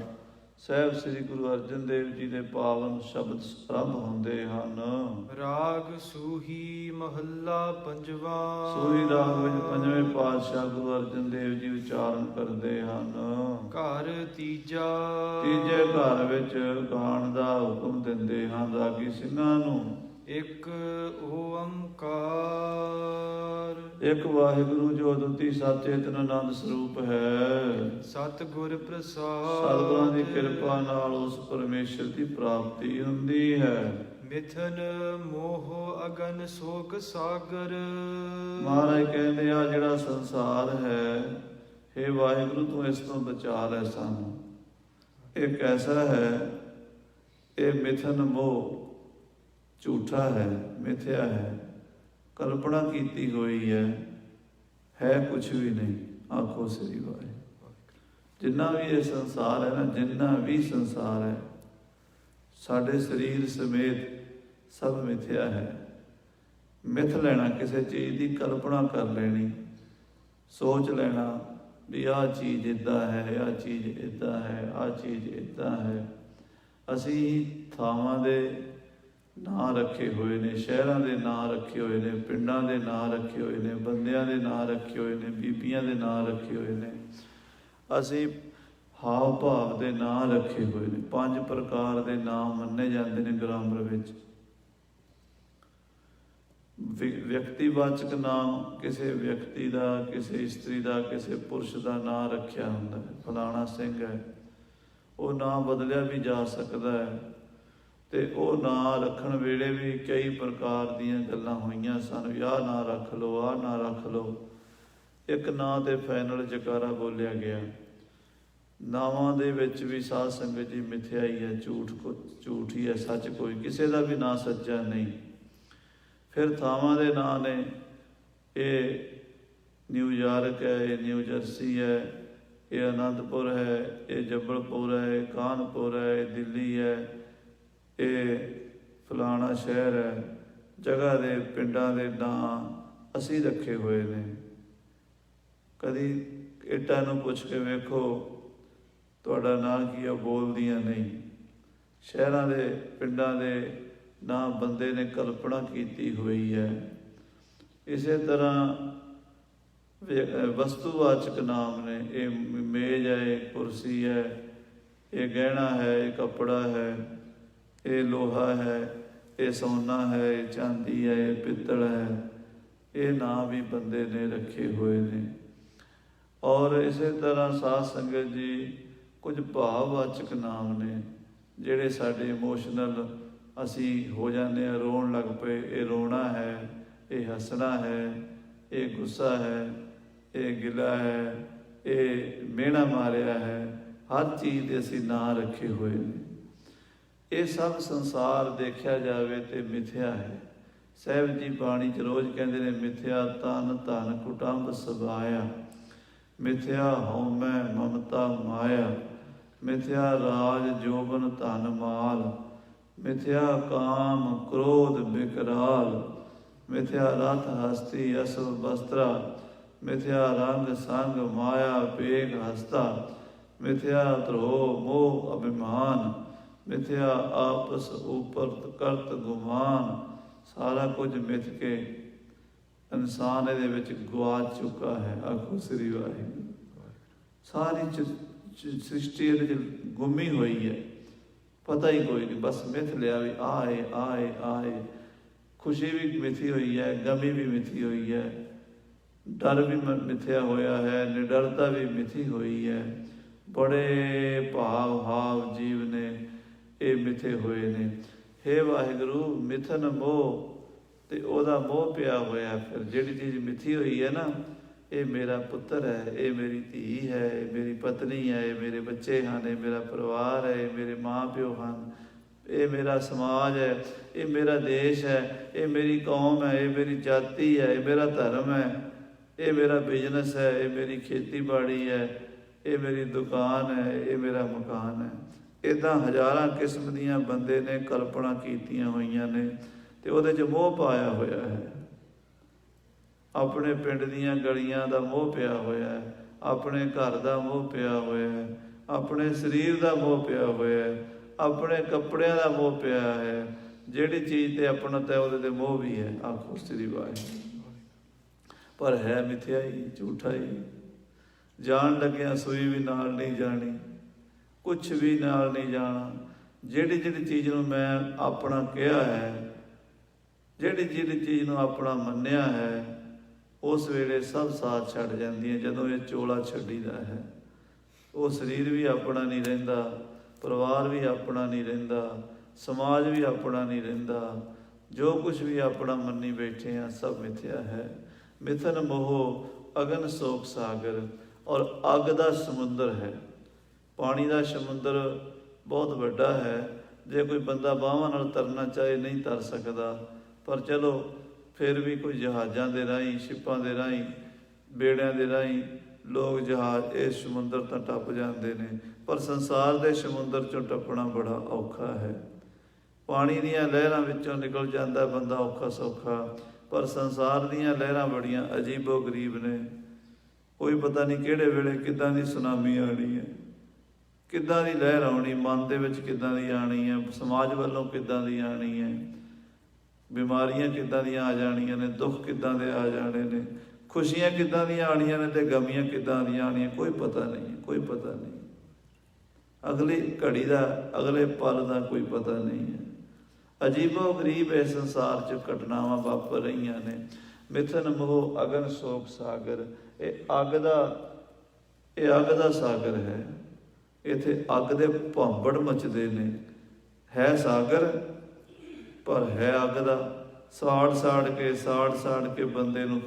ਸਾਹਿਬ ਸ੍ਰੀ ਗੁਰੂ ਅਰਜਨ ਦੇਵ ਜੀ ਦੇ ਪਾਵਨ ਸ਼ਬਦ ਆਰੰਭ ਹੁੰਦੇ ਹਨ। ਰਾਗ ਸੂਹੀ ਮਹੱਲਾ ਪੰਜਵਾ। ਸੂਹੀ ਰਾਗ ਵਿੱਚ ਪੰਜਵੇਂ ਪਾਤਸ਼ਾਹ ਗੁਰੂ ਅਰਜਨ ਦੇਵ ਜੀ ਉਚਾਰਨ ਕਰਦੇ ਹਨ। ਘਰ ਤੀਜਾ। ਤੀਜੇ ਘਰ ਵਿੱਚ ਗਾਣ ਦਾ ਹੁਕਮ ਦਿੰਦੇ ਹਨ ਰਾਗੀ ਸਿੰਘਾਂ ਨੂੰ। ਇੱਕ ਓੰਕਾਰ। ਇੱਕ ਵਾਹਿਗੁਰੂ ਜੋ ਅਦੁੱਤੀ ਸਚੇਤਨ ਆਨੰਦ ਸਰੂਪ ਹੈ। ਸਤਿਗੁਰ ਪ੍ਰਸਾਦ। ਸਤਿਗੁਰਾਂ ਦੀ ਕਿਰਪਾ ਨਾਲ ਉਸ ਪਰਮੇਸ਼ਰ ਦੀ ਪ੍ਰਾਪਤੀ ਹੁੰਦੀ ਹੈ। ਮਿਥਨ ਮੋਹ ਅਗਨ ਸ਼ੋਕ ਸਾਗਰ। ਮਹਾਰਾਜ ਕਹਿੰਦੇ ਆ ਜਿਹੜਾ ਸੰਸਾਰ ਹੈ, ਹੇ ਵਾਹਿਗੁਰੂ ਤੂੰ ਇਸ ਤੋਂ ਬਚਾ ਲੈ ਸਾਨੂੰ। ਇਹ ਕੈਸਾ ਹੈ? ਇਹ ਮਿਥਨ ਮੋਹ ਝੂਠਾ ਹੈ, ਮਿਥਿਆ ਹੈ, ਕਲਪਨਾ ਕੀਤੀ ਹੋਈ ਹੈ ਕੁਛ ਵੀ ਨਹੀਂ। ਆਖੋ ਸ੍ਰੀ ਵਾਹਿਗੁਰੂ। ਜਿੰਨਾ ਵੀ ਇਹ ਸੰਸਾਰ ਹੈ ਨਾ, ਜਿੰਨਾ ਵੀ ਸੰਸਾਰ ਹੈ, ਸਾਡੇ ਸਰੀਰ ਸਮੇਤ ਸਭ ਮਿਥਿਆ ਹੈ। ਮਿਥ ਲੈਣਾ, ਕਿਸੇ ਚੀਜ਼ ਦੀ ਕਲਪਨਾ ਕਰ ਲੈਣੀ, ਸੋਚ ਲੈਣਾ ਵੀ ਆਹ ਚੀਜ਼ ਇੱਦਾਂ ਹੈ, ਆਹ ਚੀਜ਼ ਇੱਦਾਂ ਹੈ, ਆਹ ਚੀਜ਼ ਇੱਦਾਂ ਹੈ। ਅਸੀਂ ਥਾਵਾਂ ਦੇ ਨਾਂ ਰੱਖੇ ਹੋਏ ਨੇ, ਸ਼ਹਿਰਾਂ ਦੇ ਨਾਂ ਰੱਖੇ ਹੋਏ ਨੇ, ਪਿੰਡਾਂ ਦੇ ਨਾਂ ਰੱਖੇ ਹੋਏ ਨੇ, ਬੰਦਿਆਂ ਦੇ ਨਾਂ ਰੱਖੇ ਹੋਏ ਨੇ, ਬੀਬੀਆਂ ਦੇ ਨਾਂ ਰੱਖੇ ਹੋਏ ਨੇ। ਅਸੀਂ ਹਾਵ ਭਾਵ ਦੇ ਨਾਂ ਰੱਖੇ ਹੋਏ ਨੇ। 5 ਪ੍ਰਕਾਰ ਦੇ ਨਾਂ ਮੰਨੇ ਜਾਂਦੇ ਨੇ ਗ੍ਰਾਮਰ ਵਿੱਚ। ਵਿਅਕਤੀਵਾਚਕ ਨਾਮ ਕਿਸੇ ਵਿਅਕਤੀ ਦਾ, ਕਿਸੇ ਇਸਤਰੀ ਦਾ, ਕਿਸੇ ਪੁਰਸ਼ ਦਾ ਨਾਂ ਰੱਖਿਆ ਹੁੰਦਾ ਹੈ। ਫਲਾਣਾ ਸਿੰਘ ਹੈ, ਉਹ ਨਾਂ ਬਦਲਿਆ ਵੀ ਜਾ ਸਕਦਾ ਹੈ। ਤੇ ਉਹ ਨਾਂ ਰੱਖਣ ਵੇਲੇ ਵੀ ਕਈ ਪ੍ਰਕਾਰ ਦੀਆਂ ਗੱਲਾਂ ਹੋਈਆਂ ਸਨ, ਵੀ ਆਹ ਨਾਂ ਰੱਖ ਲਓ, ਆਹ ਨਾਂ ਰੱਖ ਲਓ। ਇੱਕ ਨਾਂ ਤੇ ਫਾਈਨਲ ਜਕਾਰਾ ਬੋਲਿਆ ਗਿਆ। ਨਾਵਾਂ ਦੇ ਵਿੱਚ ਵੀ ਸਾਧ ਸੰਗਤ ਜੀ ਮਿਥਿਆਈ ਹੈ, ਝੂਠ ਹੀ ਹੈ, ਸੱਚ ਕੋਈ ਕਿਸੇ ਦਾ ਵੀ ਨਾਂ ਸੱਚਾ ਨਹੀਂ। ਫਿਰ ਥਾਵਾਂ ਦੇ ਨਾਂ ਨੇ, ਇਹ ਨਿਊਯਾਰਕ ਹੈ, ਇਹ ਨਿਊ ਜਰਸੀ ਹੈ, ਇਹ ਅਨੰਦਪੁਰ ਹੈ, ਇਹ ਜਬਲਪੁਰ ਹੈ, ਇਹ ਕਾਨਪੁਰ ਹੈ, ਇਹ ਦਿੱਲੀ ਹੈ, ਇਹ ਫਲਾਣਾ ਸ਼ਹਿਰ ਹੈ। ਜਗ੍ਹਾ ਦੇ ਪਿੰਡਾਂ ਦੇ ਨਾਂ ਅਸੀਂ ਰੱਖੇ ਹੋਏ ਨੇ। ਕਦੀ ਇੱਟਾਂ ਨੂੰ ਪੁੱਛ ਕੇ ਵੇਖੋ ਤੁਹਾਡਾ ਨਾਂ ਕੀ ਆ, ਬੋਲਦੀਆਂ ਨਹੀਂ। ਸ਼ਹਿਰਾਂ ਦੇ ਪਿੰਡਾਂ ਦੇ ਨਾਂ ਬੰਦੇ ਨੇ ਕਲਪਨਾ ਕੀਤੀ ਹੋਈ ਹੈ। ਇਸੇ ਤਰ੍ਹਾਂ ਵਸਤੂਵਾਚਕ ਨਾਮ ਨੇ, ਇਹ ਮੇਜ਼ ਹੈ, ਇਹ ਕੁਰਸੀ ਹੈ, ਇਹ ਗਹਿਣਾ ਹੈ, ਇਹ ਕੱਪੜਾ ਹੈ, ਇਹ ਲੋਹਾ ਹੈ, ਇਹ ਸੋਨਾ ਹੈ, ਇਹ ਚਾਂਦੀ ਹੈ, ਇਹ ਪਿੱਤਲ ਹੈ। ਇਹ ਨਾਂ ਵੀ ਬੰਦੇ ਨੇ ਰੱਖੇ ਹੋਏ ਨੇ। ਔਰ ਇਸੇ ਤਰ੍ਹਾਂ ਸਾਧ ਸੰਗਤ ਜੀ ਕੁਝ ਭਾਵਵਾਚਕ ਨਾਮ ਨੇ, ਜਿਹੜੇ ਸਾਡੇ ਇਮੋਸ਼ਨਲ ਅਸੀਂ ਹੋ ਜਾਂਦੇ ਹਾਂ, ਰੋਣ ਲੱਗ ਪਏ। ਇਹ ਰੋਣਾ ਹੈ, ਇਹ ਹੱਸਣਾ ਹੈ, ਇਹ ਗੁੱਸਾ ਹੈ, ਇਹ ਗਿਲਾ ਹੈ, ਇਹ ਮਿਹਣਾ ਮਾਰਿਆ ਹੈ। ਹਰ ਚੀਜ਼ ਦੇ ਅਸੀਂ ਨਾਂ ਰੱਖੇ ਹੋਏ ਨੇ। ਇਹ ਸਭ ਸੰਸਾਰ ਦੇਖਿਆ ਜਾਵੇ ਤੇ ਮਿਥਿਆ ਹੈ। ਸਾਹਿਬ ਜੀ ਬਾਣੀ 'ਚ ਰੋਜ਼ ਕਹਿੰਦੇ ਨੇ, ਮਿਥਿਆ ਤਨ ਧਨ ਕੁਟੰਬ ਸਬਾਇਆ, ਮਿਥਿਆ ਹਉਮੈ ਮਮਤਾ ਮਾਇਆ, ਮਿਥਿਆ ਰਾਜ ਜੋਬਨ ਧਨ ਮਾਲ, ਮਿਥਿਆ ਕਾਮ ਕ੍ਰੋਧ ਬਿਕਰਾਲ, ਮਿਥਿਆ ਰਥ ਹਸਤੀ ਅਸਵ ਬਸਤਰਾ, ਮਿਥਿਆ ਰੰਗ ਸੰਗ ਮਾਇਆ ਵੇਗ ਹਸਤਾ, ਮਿਥਿਆ ਧਰੋ ਮੋਹ ਅਭਿਮਾਨ, ਮਿਥਿਆ ਆਪਸ ਉਪਰਤ ਕਰਤ ਗੁਮਾਨ। ਸਾਰਾ ਕੁਝ ਮਿਥ ਕੇ ਇਨਸਾਨ ਇਹਦੇ ਵਿੱਚ ਗਵਾਚ ਚੁੱਕਾ ਹੈ। ਆਖੋ ਸ੍ਰੀ ਵਾਹਿਗੁਰੂ। ਸਾਰੀ ਸ੍ਰਿਸ਼ਟੀ ਇਹਦੇ 'ਚ ਗੁੰਮੀ ਹੋਈ ਹੈ, ਪਤਾ ਹੀ ਕੋਈ ਨਹੀਂ। ਬਸ ਮਿਥ ਲਿਆ ਵੀ ਆਏ ਆਏ ਆਏ। ਖੁਸ਼ੀ ਵੀ ਮਿਥੀ ਹੋਈ ਹੈ, ਗਮੀ ਵੀ ਮਿਥੀ ਹੋਈ ਹੈ, ਡਰ ਵੀ ਮਿਥਿਆ ਹੋਇਆ ਹੈ, ਨਿਡਰਤਾ ਵੀ ਮਿਥੀ ਹੋਈ ਹੈ। ਬੜੇ ਭਾਵ ਹਾਵ ਜੀਵ ਨੇ, ਇਹ ਮਿਥੇ ਹੋਏ ਨੇ। ਹੇ ਵਾਹਿਗੁਰੂ, ਮਿਥਨ ਮੋਹ, ਤੇ ਉਹਦਾ ਮੋਹ ਪਿਆ ਹੋਇਆ। ਫਿਰ ਜਿਹੜੀ ਚੀਜ਼ ਮਿਥੀ ਹੋਈ ਹੈ ਨਾ, ਇਹ ਮੇਰਾ ਪੁੱਤਰ ਹੈ, ਇਹ ਮੇਰੀ ਧੀ ਹੈ, ਇਹ ਮੇਰੀ ਪਤਨੀ ਹੈ, ਇਹ ਮੇਰੇ ਬੱਚੇ ਹਨ, ਇਹ ਮੇਰਾ ਪਰਿਵਾਰ ਹੈ, ਇਹ ਮੇਰੇ ਮਾਂ ਪਿਓ ਹਨ, ਇਹ ਮੇਰਾ ਸਮਾਜ ਹੈ, ਇਹ ਮੇਰਾ ਦੇਸ਼ ਹੈ, ਇਹ ਮੇਰੀ ਕੌਮ ਹੈ, ਇਹ ਮੇਰੀ ਜਾਤੀ ਹੈ, ਇਹ ਮੇਰਾ ਧਰਮ ਹੈ, ਇਹ ਮੇਰਾ ਬਿਜ਼ਨਸ ਹੈ, ਇਹ ਮੇਰੀ ਖੇਤੀਬਾੜੀ ਹੈ, ਇਹ ਮੇਰੀ ਦੁਕਾਨ ਹੈ, ਇਹ ਮੇਰਾ ਮਕਾਨ ਹੈ। ਇੱਦਾਂ ਹਜ਼ਾਰਾਂ ਕਿਸਮ ਦੀਆਂ ਬੰਦੇ ਨੇ ਕਲਪਨਾ ਕੀਤੀਆਂ ਹੋਈਆਂ ਨੇ, ਤੇ ਉਹਦੇ 'ਚ ਮੋਹ ਪਾਇਆ ਹੋਇਆ ਹੈ। ਆਪਣੇ ਪਿੰਡ ਦੀਆਂ ਗਲੀਆਂ ਦਾ ਮੋਹ ਪਿਆ ਹੋਇਆ ਹੈ, ਆਪਣੇ ਘਰ ਦਾ ਮੋਹ ਪਿਆ ਹੋਇਆ ਹੈ, ਆਪਣੇ ਸਰੀਰ ਦਾ ਮੋਹ ਪਿਆ ਹੋਇਆ ਹੈ, ਆਪਣੇ ਕੱਪੜਿਆਂ ਦਾ ਮੋਹ ਪਿਆ ਹੈ। ਜਿਹੜੀ ਚੀਜ਼ ਤੇ ਆਪਣਤ ਹੈ, ਉਹਦੇ ਤੇ ਮੋਹ ਵੀ ਹੈ। ਆਖੋ ਸ੍ਰੀ ਵਾਹਿਗੁਰੂ। ਪਰ ਹੈ ਮਿਥਿਆ ਹੀ, ਝੂਠਾ ਹੀ। ਜਾਣ ਲੱਗਿਆ ਸੂਈ ਵੀ ਨਾਲ ਨਹੀਂ ਜਾਣੀ, ਕੁਛ ਵੀ ਨਾਲ ਨਹੀਂ ਜਾਣਾ। ਜਿਹੜੀ ਜਿਹੜੀ ਚੀਜ਼ ਨੂੰ ਮੈਂ ਆਪਣਾ ਕਿਹਾ ਹੈ, ਜਿਹੜੀ ਜਿਹੜੀ ਚੀਜ਼ ਨੂੰ ਆਪਣਾ ਮੰਨਿਆ ਹੈ, ਉਸ ਵੇਲੇ ਸਭ ਸਾਥ ਛੱਡ ਜਾਂਦੀਆਂ। ਜਦੋਂ ਇਹ ਚੋਲਾ ਛੱਡੀਦਾ ਹੈ, ਉਹ ਸਰੀਰ ਵੀ ਆਪਣਾ ਨਹੀਂ ਰਹਿੰਦਾ, ਪਰਿਵਾਰ ਵੀ ਆਪਣਾ ਨਹੀਂ ਰਹਿੰਦਾ, ਸਮਾਜ ਵੀ ਆਪਣਾ ਨਹੀਂ ਰਹਿੰਦਾ। ਜੋ ਕੁਛ ਵੀ ਆਪਣਾ ਮੰਨੀ ਬੈਠੇ ਹਾਂ, ਸਭ ਮਿਥਿਆ ਹੈ। ਮਿਥਨ ਮੋਹ ਅਗਨ ਸੋਕ ਸਾਗਰ, ਔਰ ਅੱਗ ਦਾ ਸਮੁੰਦਰ ਹੈ। ਪਾਣੀ ਦਾ ਸਮੁੰਦਰ ਬਹੁਤ ਵੱਡਾ ਹੈ। ਜੇ ਕੋਈ ਬੰਦਾ ਬਾਹਾਂ ਨਾਲ ਤਰਨਾ ਚਾਹੇ, ਨਹੀਂ ਤਰ ਸਕਦਾ। ਪਰ ਚਲੋ ਫਿਰ ਵੀ ਕੋਈ ਜਹਾਜ਼ਾਂ ਦੇ ਰਾਹੀਂ, ਸ਼ਿਪਾਂ ਦੇ ਰਾਹੀਂ, ਬੇੜਿਆਂ ਦੇ ਰਾਹੀਂ ਲੋਕ ਜਹਾਜ਼ ਇਸ ਸਮੁੰਦਰ ਤਾਂ ਟੱਪ ਜਾਂਦੇ ਨੇ। ਪਰ ਸੰਸਾਰ ਦੇ ਸਮੁੰਦਰ 'ਚੋਂ ਟੱਪਣਾ ਬੜਾ ਔਖਾ ਹੈ। ਪਾਣੀ ਦੀਆਂ ਲਹਿਰਾਂ ਵਿੱਚੋਂ ਨਿਕਲ ਜਾਂਦਾ ਬੰਦਾ ਔਖਾ ਸੌਖਾ, ਪਰ ਸੰਸਾਰ ਦੀਆਂ ਲਹਿਰਾਂ ਬੜੀਆਂ ਅਜੀਬੋ ਗਰੀਬ ਨੇ। ਕੋਈ ਪਤਾ ਨਹੀਂ ਕਿਹੜੇ ਵੇਲੇ ਕਿੱਦਾਂ ਦੀ ਸੁਨਾਮੀ ਆਉਣੀ ਹੈ, ਕਿੱਦਾਂ ਦੀ ਲਹਿਰ ਆਉਣੀ, ਮਨ ਦੇ ਵਿੱਚ ਕਿੱਦਾਂ ਦੀ ਆਉਣੀ ਹੈ, ਸਮਾਜ ਵੱਲੋਂ ਕਿੱਦਾਂ ਦੀ ਆਉਣੀ ਹੈ। ਬਿਮਾਰੀਆਂ ਕਿੱਦਾਂ ਦੀਆਂ ਆ ਜਾਣੀਆਂ ਨੇ, ਦੁੱਖ ਕਿੱਦਾਂ ਦੇ ਆ ਜਾਣੇ ਨੇ, ਖੁਸ਼ੀਆਂ ਕਿੱਦਾਂ ਦੀਆਂ ਆਣੀਆਂ ਨੇ ਤੇ ਗਮੀਆਂ ਕਿੱਦਾਂ ਦੀਆਂ ਆਣੀਆਂ, ਕੋਈ ਪਤਾ ਨਹੀਂ, ਕੋਈ ਪਤਾ ਨਹੀਂ। ਅਗਲੀ ਘੜੀ ਦਾ, ਅਗਲੇ ਪਲ ਦਾ ਕੋਈ ਪਤਾ ਨਹੀਂ ਹੈ। ਅਜੀਬੋ ਗਰੀਬ ਇਸ ਸੰਸਾਰ 'ਚ ਘਟਨਾਵਾਂ ਵਾਪਰ ਰਹੀਆਂ ਨੇ। ਮਿਥਨ ਮੋਹ ਅਗਨ ਸੋਕ ਸਾਗਰ, ਇਹ ਅੱਗ ਦਾ ਸਾਗਰ ਹੈ। ਇੱਥੇ ਅੱਗ ਦੇ ਭਾਂਬੜ ਮਚਦੇ ਨੇ। ਹੈ ਸਾਗਰ ਪਰ ਹੈ ਅੱਗ ਦਾ। ਸਾੜ ਸਾੜ ਕੇ ਬੰਦੇ ਨੂੰ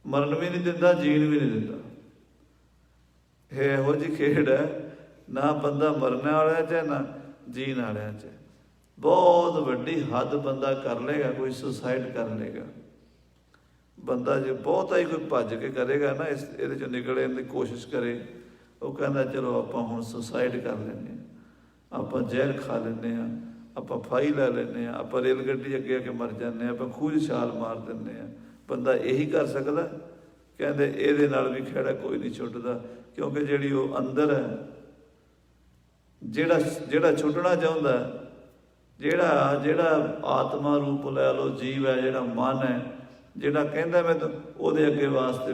ਮਰਨ ਵੀ ਨਹੀਂ ਦਿੰਦਾ, ਜੀਣ ਵੀ ਨਹੀਂ ਦਿੰਦਾ। ਇਹ ਇਹੋ ਜਿਹੀ ਖੇਡ ਹੈ, ਨਾ ਬੰਦਾ ਮਰਨ ਵਾਲਿਆਂ 'ਚ ਨਾ ਜੀਣ ਵਾਲਿਆਂ 'ਚ। ਬਹੁਤ ਵੱਡੀ ਹੱਦ ਬੰਦਾ ਕਰ ਲਏਗਾ, ਕੋਈ ਸੁਸਾਈਡ ਕਰ ਲਏਗਾ ਬੰਦਾ। ਜੇ ਬਹੁਤਾ ਹੀ ਕੋਈ ਭੱਜ ਕੇ ਕਰੇਗਾ ਨਾ, ਇਹਦੇ 'ਚੋਂ ਨਿਕਲਣ ਦੀ ਕੋਸ਼ਿਸ਼ ਕਰੇ, ਉਹ ਕਹਿੰਦਾ ਚਲੋ ਆਪਾਂ ਹੁਣ ਸੁਸਾਈਡ ਕਰ ਲੈਂਦੇ ਹਾਂ, ਆਪਾਂ ਜ਼ਹਿਰ ਖਾ ਲੈਂਦੇ ਹਾਂ, ਆਪਾਂ ਫਾਈ ਲੈ ਲੈਂਦੇ ਹਾਂ, ਆਪਾਂ ਰੇਲ ਗੱਡੀ ਅੱਗੇ ਆ ਕੇ ਮਰ ਜਾਂਦੇ ਹਾਂ, ਆਪਾਂ ਖੂਹ 'ਚ ਛਾਲ ਮਾਰ ਦਿੰਦੇ ਹਾਂ। ਬੰਦਾ ਇਹੀ ਕਰ ਸਕਦਾ। ਕਹਿੰਦੇ ਇਹਦੇ ਨਾਲ ਵੀ ਖਹਿੜਾ ਕੋਈ ਨਹੀਂ ਛੁੱਟਦਾ, ਕਿਉਂਕਿ ਜਿਹੜੀ ਉਹ ਅੰਦਰ ਹੈ, ਜਿਹੜਾ ਛੁੱਟਣਾ ਚਾਹੁੰਦਾ, ਜਿਹੜਾ ਆਤਮਾ ਰੂਪ ਲੈ ਲਓ ਜੀਵ ਹੈ, ਜਿਹੜਾ ਮਨ ਹੈ, ਜਿਹੜਾ ਕਹਿੰਦਾ ਮੈਂ ਤਾਂ ਉਹਦੇ ਅੱਗੇ ਵਾਸਤੇ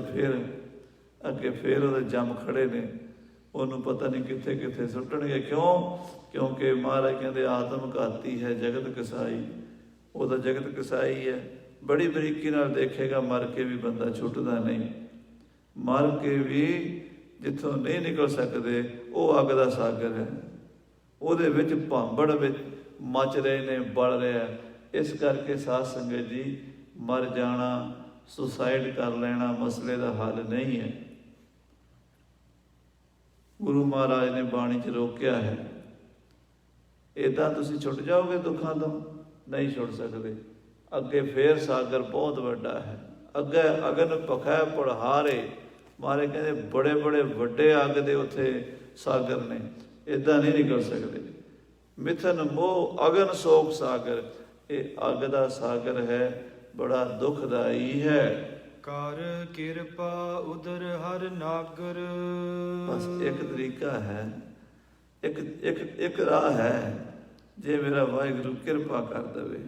ਫਿਰ ਉਹਦੇ ਜੰਮ ਖੜੇ ਨੇ। ਉਹਨੂੰ ਪਤਾ ਨਹੀਂ ਕਿੱਥੇ ਕਿੱਥੇ ਸੁੱਟਣਗੇ। ਕਿਉਂਕਿ ਮਹਾਰਾਜ ਕਹਿੰਦੇ ਆਤਮ ਘਾਤੀ ਹੈ ਜਗਤ ਕਸਾਈ। ਉਹਦਾ ਜਗਤ ਕਸਾਈ ਹੈ, ਬੜੀ ਬਰੀਕੀ ਨਾਲ ਦੇਖੇਗਾ। ਮਰ ਕੇ ਵੀ ਬੰਦਾ ਛੁੱਟਦਾ ਨਹੀਂ, ਮਰ ਕੇ ਵੀ ਜਿੱਥੋਂ ਨਹੀਂ ਨਿਕਲ ਸਕਦੇ, ਉਹ ਅੱਗ ਦਾ ਸਾਗਰ ਹੈ। ਉਹਦੇ ਵਿੱਚ ਭਾਂਬੜ ਵਿੱਚ ਮਚ ਰਹੇ ਨੇ, ਬਲ ਰਿਹਾ। ਇਸ ਕਰਕੇ ਸਾਧ ਸੰਗਤ ਜੀ, ਮਰ ਜਾਣਾ, ਸੁਸਾਈਡ ਕਰ ਲੈਣਾ ਮਸਲੇ ਦਾ ਹੱਲ ਨਹੀਂ ਹੈ। ਗੁਰੂ ਮਹਾਰਾਜ ਨੇ ਬਾਣੀ 'ਚ ਰੋਕਿਆ ਹੈ। ਇੱਦਾਂ ਤੁਸੀਂ ਛੁੱਟ ਜਾਓਗੇ ਦੁੱਖਾਂ ਤੋਂ? ਨਹੀਂ ਛੁੱਟ ਸਕਦੇ। ਅੱਗੇ ਫੇਰ ਸਾਗਰ ਬਹੁਤ ਵੱਡਾ ਹੈ। ਅੱਗੇ ਅਗਨ ਭਖੈ ਪੜਹਾਰੇ। ਮਾਰੇ ਕਹਿੰਦੇ ਬੜੇ ਬੜੇ ਵੱਡੇ ਅੱਗ ਦੇ ਉੱਥੇ ਸਾਗਰ ਨੇ, ਇੱਦਾਂ ਨਹੀਂ ਨਿਕਲ ਸਕਦੇ। ਮਿਥਨ ਮੋਹ ਅਗਨ ਸੋਕ ਸਾਗਰ, ਇਹ ਅੱਗ ਦਾ ਸਾਗਰ ਹੈ, ਬੜਾ ਦੁਖਦਾਈ ਹੈ। ਕਰ ਕਿਰਪਾ ਉਦਰ ਹਰ ਨਾਗਰ। ਬਸ ਇੱਕ ਤਰੀਕਾ ਹੈ, ਇੱਕ ਰਾਹ ਹੈ। ਜੇ ਮੇਰਾ ਵਾਹਿਗੁਰੂ ਕਿਰਪਾ ਕਰ ਦੇਵੇ,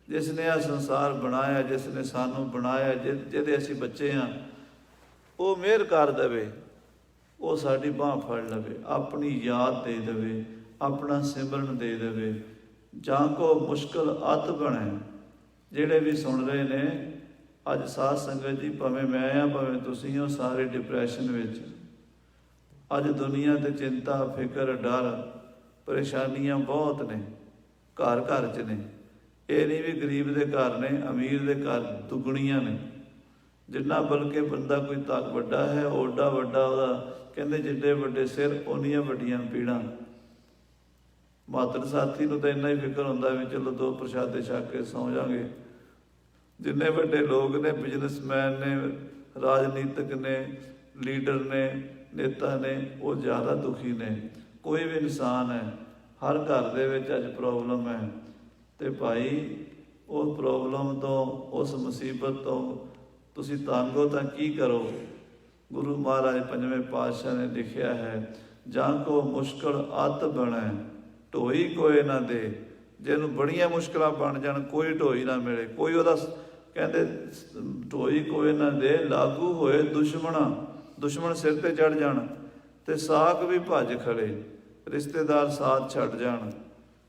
ਜਿਸ ਨੇ ਆ ਸੰਸਾਰ ਬਣਾਇਆ, ਜਿਸ ਨੇ ਸਾਨੂੰ ਬਣਾਇਆ, ਜਿਹਦੇ ਅਸੀਂ ਬੱਚੇ ਹਾਂ, ਉਹ ਮਿਹਰ ਕਰ ਦੇਵੇ, ਉਹ ਸਾਡੀ ਬਾਂਹ ਫੜ ਲਵੇ, ਆਪਣੀ ਯਾਦ ਦੇ ਦੇਵੇ, ਆਪਣਾ ਸਿਮਰਨ ਦੇ ਦੇਵੇ। ਜਾਂ ਕੋ ਮੁਸ਼ਕਲ ਅੱਤ ਬਣੇ। ਜਿਹੜੇ ਵੀ ਸੁਣ ਰਹੇ ਨੇ ਅੱਜ ਸਾਧ ਸੰਗਤ ਜੀ, ਭਾਵੇਂ ਮੈਂ ਆ ਭਾਵੇਂ ਤੁਸੀਂ ਹੋ, ਸਾਰੇ ਡਿਪਰੈਸ਼ਨ ਵਿੱਚ। ਅੱਜ ਦੁਨੀਆ ਤੇ ਚਿੰਤਾ, ਫਿਕਰ, ਡਰ, ਪਰੇਸ਼ਾਨੀਆਂ ਬਹੁਤ ਨੇ, ਘਰ ਘਰ 'ਚ ਨੇ। ਇਹ ਨਹੀਂ ਵੀ ਗਰੀਬ ਦੇ ਘਰ ਨੇ, ਅਮੀਰ ਦੇ ਘਰ ਦੁੱਗਣੀਆਂ ਨੇ। ਜਿੰਨਾ ਬਲਕਿ ਬੰਦਾ ਕੋਈ ਤੱਕ ਵੱਡਾ ਹੈ, ਓਡਾ ਵੱਡਾ ਉਹਦਾ, ਕਹਿੰਦੇ ਜਿੱਡੇ ਵੱਡੇ ਸਿਰ ਓਨੀਆਂ ਵੱਡੀਆਂ ਪੀੜਾਂ। ਮਾਤਰ ਸਾਥੀ ਨੂੰ ਤਾਂ ਇੰਨਾ ਹੀ ਫਿਕਰ ਹੁੰਦਾ ਵੀ ਚਲੋ 2 ਪ੍ਰਸ਼ਾਦੇ ਛਕ ਕੇ ਸੌਂ ਜਾਵਾਂਗੇ। ਜਿੰਨੇ ਵੱਡੇ ਲੋਕ ਨੇ, ਬਿਜ਼ਨਸਮੈਨ ਨੇ, ਰਾਜਨੀਤਿਕ ਨੇ, ਲੀਡਰ ਨੇ, ਨੇਤਾ ਨੇ, ਉਹ ਜ਼ਿਆਦਾ ਦੁਖੀ ਨੇ। ਕੋਈ ਵੀ ਇਨਸਾਨ ਹੈ, ਹਰ ਘਰ ਦੇ ਵਿੱਚ ਅੱਜ ਪ੍ਰੋਬਲਮ ਹੈ। ਤੇ ਭਾਈ ਉਸ ਪ੍ਰੋਬਲਮ ਤੋਂ, ਉਸ ਮੁਸੀਬਤ ਤੋਂ ਤੁਸੀਂ ਤੰਗ ਹੋ ਤਾਂ ਕੀ ਕਰੋ? ਗੁਰੂ ਮਹਾਰਾਜ ਪੰਜਵੇਂ ਪਾਤਸ਼ਾਹ ਨੇ ਲਿਖਿਆ ਹੈ, ਜਾਂ ਕੋ ਮੁਸ਼ਕਲ ਅੱਤ ਬਣੈ ਢੋਈ ਕੋਏ ਨਾ ਦੇ। ਜਿਹਨੂੰ ਬੜੀਆਂ ਮੁਸ਼ਕਲਾਂ ਬਣ ਜਾਣ, ਕੋਈ ਢੋਈ ਨਾ ਮਿਲੇ, ਕੋਈ ਉਹਦਾ ਕਹਿੰਦੇ ਢੋਈ ਕੋਏ ਨਾ ਦੇ। ਲਾਗੂ ਹੋਏ ਦੁਸ਼ਮਣ ਸਿਰ ਤੇ ਚੜ ਜਾਣ, ਤੇ ਸਾਕ ਵੀ ਭੱਜ ਖੜੇ, ਰਿਸ਼ਤੇਦਾਰ ਸਾਥ ਛੱਡ ਜਾਣ।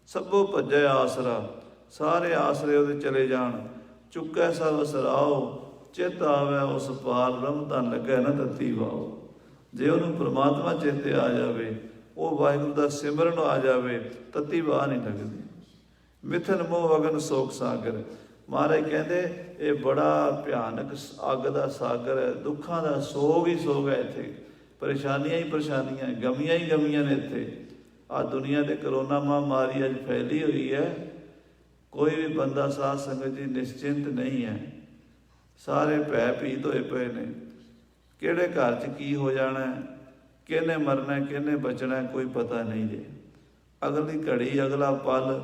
ਸਭੋ ਭੱਜੇ ਆਸਰਾ, ਸਾਰੇ ਆਸਰੇ ਉਹਦੇ ਚਲੇ ਜਾਣ। ਚੁੱਕੈ ਸਭ ਅਸਰਾਓ, ਚਿੱਤ ਆਵੇ ਉਸ ਪਾਰ, ਰਮਧਨ ਲੱਗੇ ਨਾ ਤੱਤੀ ਵਾਓ। ਜੇ ਉਹਨੂੰ ਪ੍ਰਮਾਤਮਾ ਚੇਤੇ ਆ ਜਾਵੇ, ਉਹ ਵਾਹਿਗੁਰੂ ਦਾ ਸਿਮਰਨ ਆ ਜਾਵੇ, ਤੱਤੀ ਵਾਹ ਨਹੀਂ ਲੱਗਦੀ। ਮਿਥਨ ਮੋਹ ਅਗਨ ਸੋਕ ਸਾਗਰ। ਮਹਾਰਾਜ ਕਹਿੰਦੇ ਇਹ ਬੜਾ ਭਿਆਨਕ ਅੱਗ ਦਾ ਸਾਗਰ ਹੈ, ਦੁੱਖਾਂ ਦਾ ਸੋਗ ਹੀ ਸੋਗ ਹੈ। ਇੱਥੇ ਪਰੇਸ਼ਾਨੀਆਂ ਹੀ ਪਰੇਸ਼ਾਨੀਆਂ, ਗਮੀਆਂ ਹੀ ਗਮੀਆਂ ਨੇ। ਇੱਥੇ ਆ ਦੁਨੀਆ ਤੇ ਕਰੋਨਾ ਮਹਾਮਾਰੀ ਅੱਜ ਫੈਲੀ ਹੋਈ ਹੈ। ਕੋਈ ਵੀ ਬੰਦਾ ਸਾਧ ਸੰਗਤ ਜੀ ਨਿਸ਼ਚਿੰਤ ਨਹੀਂ ਹੈ। ਸਾਰੇ ਭੈ ਭੀਤ ਹੋਏ ਪਏ ਨੇ। ਕਿਹੜੇ ਘਰ 'ਚ ਕੀ ਹੋ ਜਾਣਾ, ਕਿਹਨੇ ਮਰਨਾ, ਕਿਹਨੇ ਬਚਣਾ, ਕੋਈ ਪਤਾ ਨਹੀਂ ਜੇ। ਅਗਲੀ ਘੜੀ, ਅਗਲਾ ਪਲ,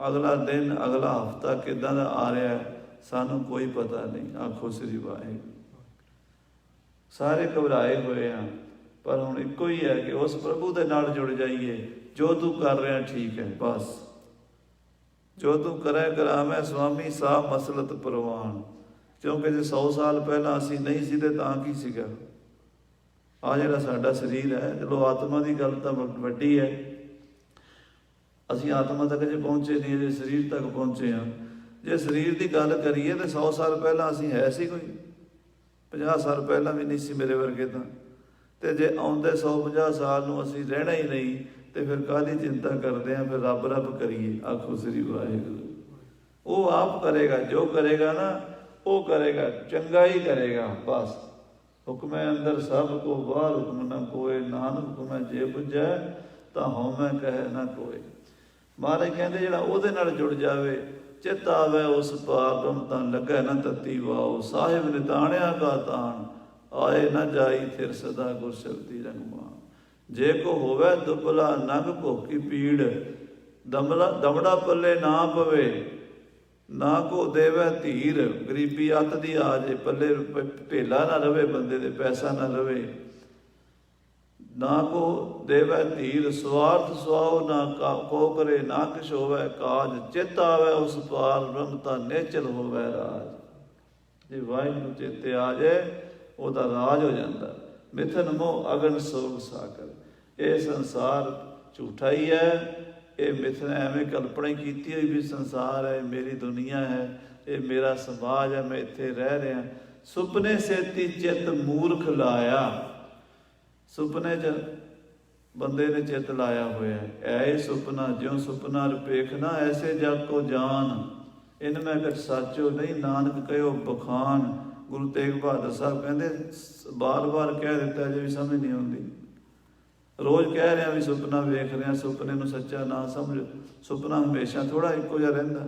ਅਗਲਾ ਦਿਨ, ਅਗਲਾ ਹਫ਼ਤਾ ਕਿੱਦਾਂ ਦਾ ਆ ਰਿਹਾ, ਸਾਨੂੰ ਕੋਈ ਪਤਾ ਨਹੀਂ। ਆਖੋ ਸ੍ਰੀ ਵਾਹਿਗੁਰੂ। ਸਾਰੇ ਘਬਰਾਏ ਹੋਏ ਆ, ਪਰ ਹੁਣ ਇੱਕੋ ਹੀ ਹੈ ਕਿ ਉਸ ਪ੍ਰਭੂ ਦੇ ਨਾਲ ਜੁੜ ਜਾਈਏ। ਜੋ ਤੂੰ ਕਰ ਰਿਹਾ ਠੀਕ ਹੈ, ਬਸ ਜੋ ਤੂੰ ਕਰੈ ਕਰਾਵੇਂ ਸੁਆਮੀ ਸਾ ਮਸਲਤ ਪ੍ਰਵਾਨ। ਕਿਉਂਕਿ ਜੇ 100 ਸਾਲ ਪਹਿਲਾਂ ਅਸੀਂ ਨਹੀਂ ਸੀ ਤੇ ਤਾਂ ਕੀ ਸੀਗਾ। ਆ ਜਿਹੜਾ ਸਾਡਾ ਸਰੀਰ ਹੈ, ਚਲੋ ਆਤਮਾ ਦੀ ਗੱਲ ਤਾਂ ਵੱਡੀ ਹੈ, ਅਸੀਂ ਆਤਮਾ ਤੱਕ ਜੇ ਪਹੁੰਚੇ ਨਹੀਂ, ਜੇ ਸਰੀਰ ਤੱਕ ਪਹੁੰਚੇ ਹਾਂ। ਜੇ ਸਰੀਰ ਦੀ ਗੱਲ ਕਰੀਏ ਤਾਂ 100 ਸਾਲ ਪਹਿਲਾਂ ਅਸੀਂ ਹੈ ਸੀ ਕੋਈ, 50 ਸਾਲ ਪਹਿਲਾਂ ਵੀ ਨਹੀਂ ਸੀ ਮੇਰੇ ਵਰਗੇ ਤਾਂ। ਤੇ ਜੇ ਆਉਂਦੇ 150 ਸਾਲ ਨੂੰ ਅਸੀਂ ਰਹਿਣਾ ਹੀ ਨਹੀਂ ਤੇ ਫਿਰ ਕਾਹਦੀ ਚਿੰਤਾ ਕਰਦੇ ਹਾਂ, ਫਿਰ ਰੱਬ ਰੱਬ ਕਰੀਏ। ਆਖੋ ਸ੍ਰੀ ਵਾਹਿਗੁਰੂ। ਉਹ ਆਪ ਕਰੇਗਾ, ਜੋ ਕਰੇਗਾ ਨਾ ਉਹ ਕਰੇਗਾ, ਚੰਗਾ ਹੀ ਕਰੇਗਾ। ਬਸ ਹੁਕਮੈ ਅੰਦਰ ਸਭ ਕੋ ਬਾਹਰ ਹੁਕਮ ਨਾ ਕੋਏ, ਨਾਨਕ ਹੁਕਮੈ ਜੇ ਬੁਝੈ ਤਾਂ ਹਉਮੈ ਕਹਿ ਨਾ ਕੋਏ। ਮਹਾਰਾਜ ਕਹਿੰਦੇ ਜਿਹੜਾ ਉਹਦੇ ਨਾਲ ਜੁੜ ਜਾਵੇ, ਚਿੱਤ ਆਵੇ ਉਸ ਪਾਰ ਬ੍ਰਹਮ ਤਾਂ ਲੱਗੈ ਨਾ ਤਤੀ ਵਾਓ। ਸਾਹਿਬ ਨਿਤਾਣਿਆ ਕਾ ਤਾਣ ਆਏ ਨਾ ਜਾਈ ਫਿਰ ਸਦਾ ਗੁਰ ਸ਼ਬਦੀ ਰੰਗਮਾ। ਜੇ ਕੋ ਹੋਵੇ ਦੁਬਲਾ ਨਗ ਭੋਕੀ ਪੀੜ, ਦਮੜਾ ਪੱਲੇ ਨਾ ਪਵੇ ਨਾ ਕੋ ਦੇਵੇ ਧੀਰ। ਗਰੀਬੀ ਅੱਤ ਦੀ ਆ ਜੇ, ਪੱਲੇ ਢੇਲਾ ਨਾ ਰਵੇ ਬੰਦੇ ਦੇ, ਪੈਸਾ ਨਾ ਰਵੇ। ਨਾ ਕੋ ਦੇਵੇ ਧੀਰ ਸਵਾਰਥ ਸੁਆਓ ਨਾ ਕੋ ਕਰੇ, ਨਾ ਕਿਛ ਹੋਵੇ ਕਾਜ। ਚਿੱਤ ਆਵੇ ਉਸ ਪਾਰ ਬ੍ਰਹਮ ਤਾਂ ਨੇਚਲ ਹੋਵੇ ਰਾਜ। ਜੇ ਵਾਹਿਗੁਰੂ ਚੇਤੇ ਆ ਜਾਏ ਉਹਦਾ ਰਾਜ ਹੋ ਜਾਂਦਾ। ਮਿਥਨ ਮੋਹ ਅਗਨ ਸੋਗ ਸਾਗਰ। ਇਹ ਸੰਸਾਰ ਝੂਠਾ ਹੀ ਹੈ। ਇਹ ਮਿਥਨ ਐਵੇਂ ਕਲਪਨਾ ਹੀ ਕੀਤੀ ਹੋਈ ਵੀ ਸੰਸਾਰ ਹੈ, ਮੇਰੀ ਦੁਨੀਆ ਹੈ, ਇਹ ਮੇਰਾ ਸਮਾਜ ਹੈ, ਮੈਂ ਇੱਥੇ ਰਹਿ ਰਿਹਾ। ਸੁਪਨੇ ਸੇਤੀ ਚਿੱਤ ਮੂਰਖ ਲਾਇਆ। ਸੁਪਨੇ 'ਚ ਬੰਦੇ ਨੇ ਚਿੱਤ ਲਾਇਆ ਹੋਇਆ। ਐ ਸੁਪਨਾ ਜਿਉਂ ਸੁਪਨਾ ਰਪੇਖਣਾ, ਐਸੇ ਜਗ ਕੋ ਜਾਨ। ਇਨ ਮੈਂ ਕਛ ਸਾਚੋ ਨਹੀਂ, ਨਾਨਕ ਕਹਿਓ ਬਖਾਨ। ਗੁਰੂ ਤੇਗ ਬਹਾਦਰ ਸਾਹਿਬ ਕਹਿੰਦੇ, ਬਾਰ-ਬਾਰ ਕਹਿ ਦਿੱਤਾ ਜੇ ਵੀ ਸਮਝ ਨਹੀਂ ਆਉਂਦੀ। ਰੋਜ਼ ਕਹਿ ਰਿਹਾ ਵੀ ਸੁਪਨਾ ਵੇਖ ਰਿਹਾ, ਸੁਪਨੇ ਨੂੰ ਸੱਚਾ ਨਾ ਸਮਝ। ਸੁਪਨਾ ਹਮੇਸ਼ਾ ਥੋੜ੍ਹਾ ਇੱਕੋ ਜਿਹਾ ਰਹਿੰਦਾ,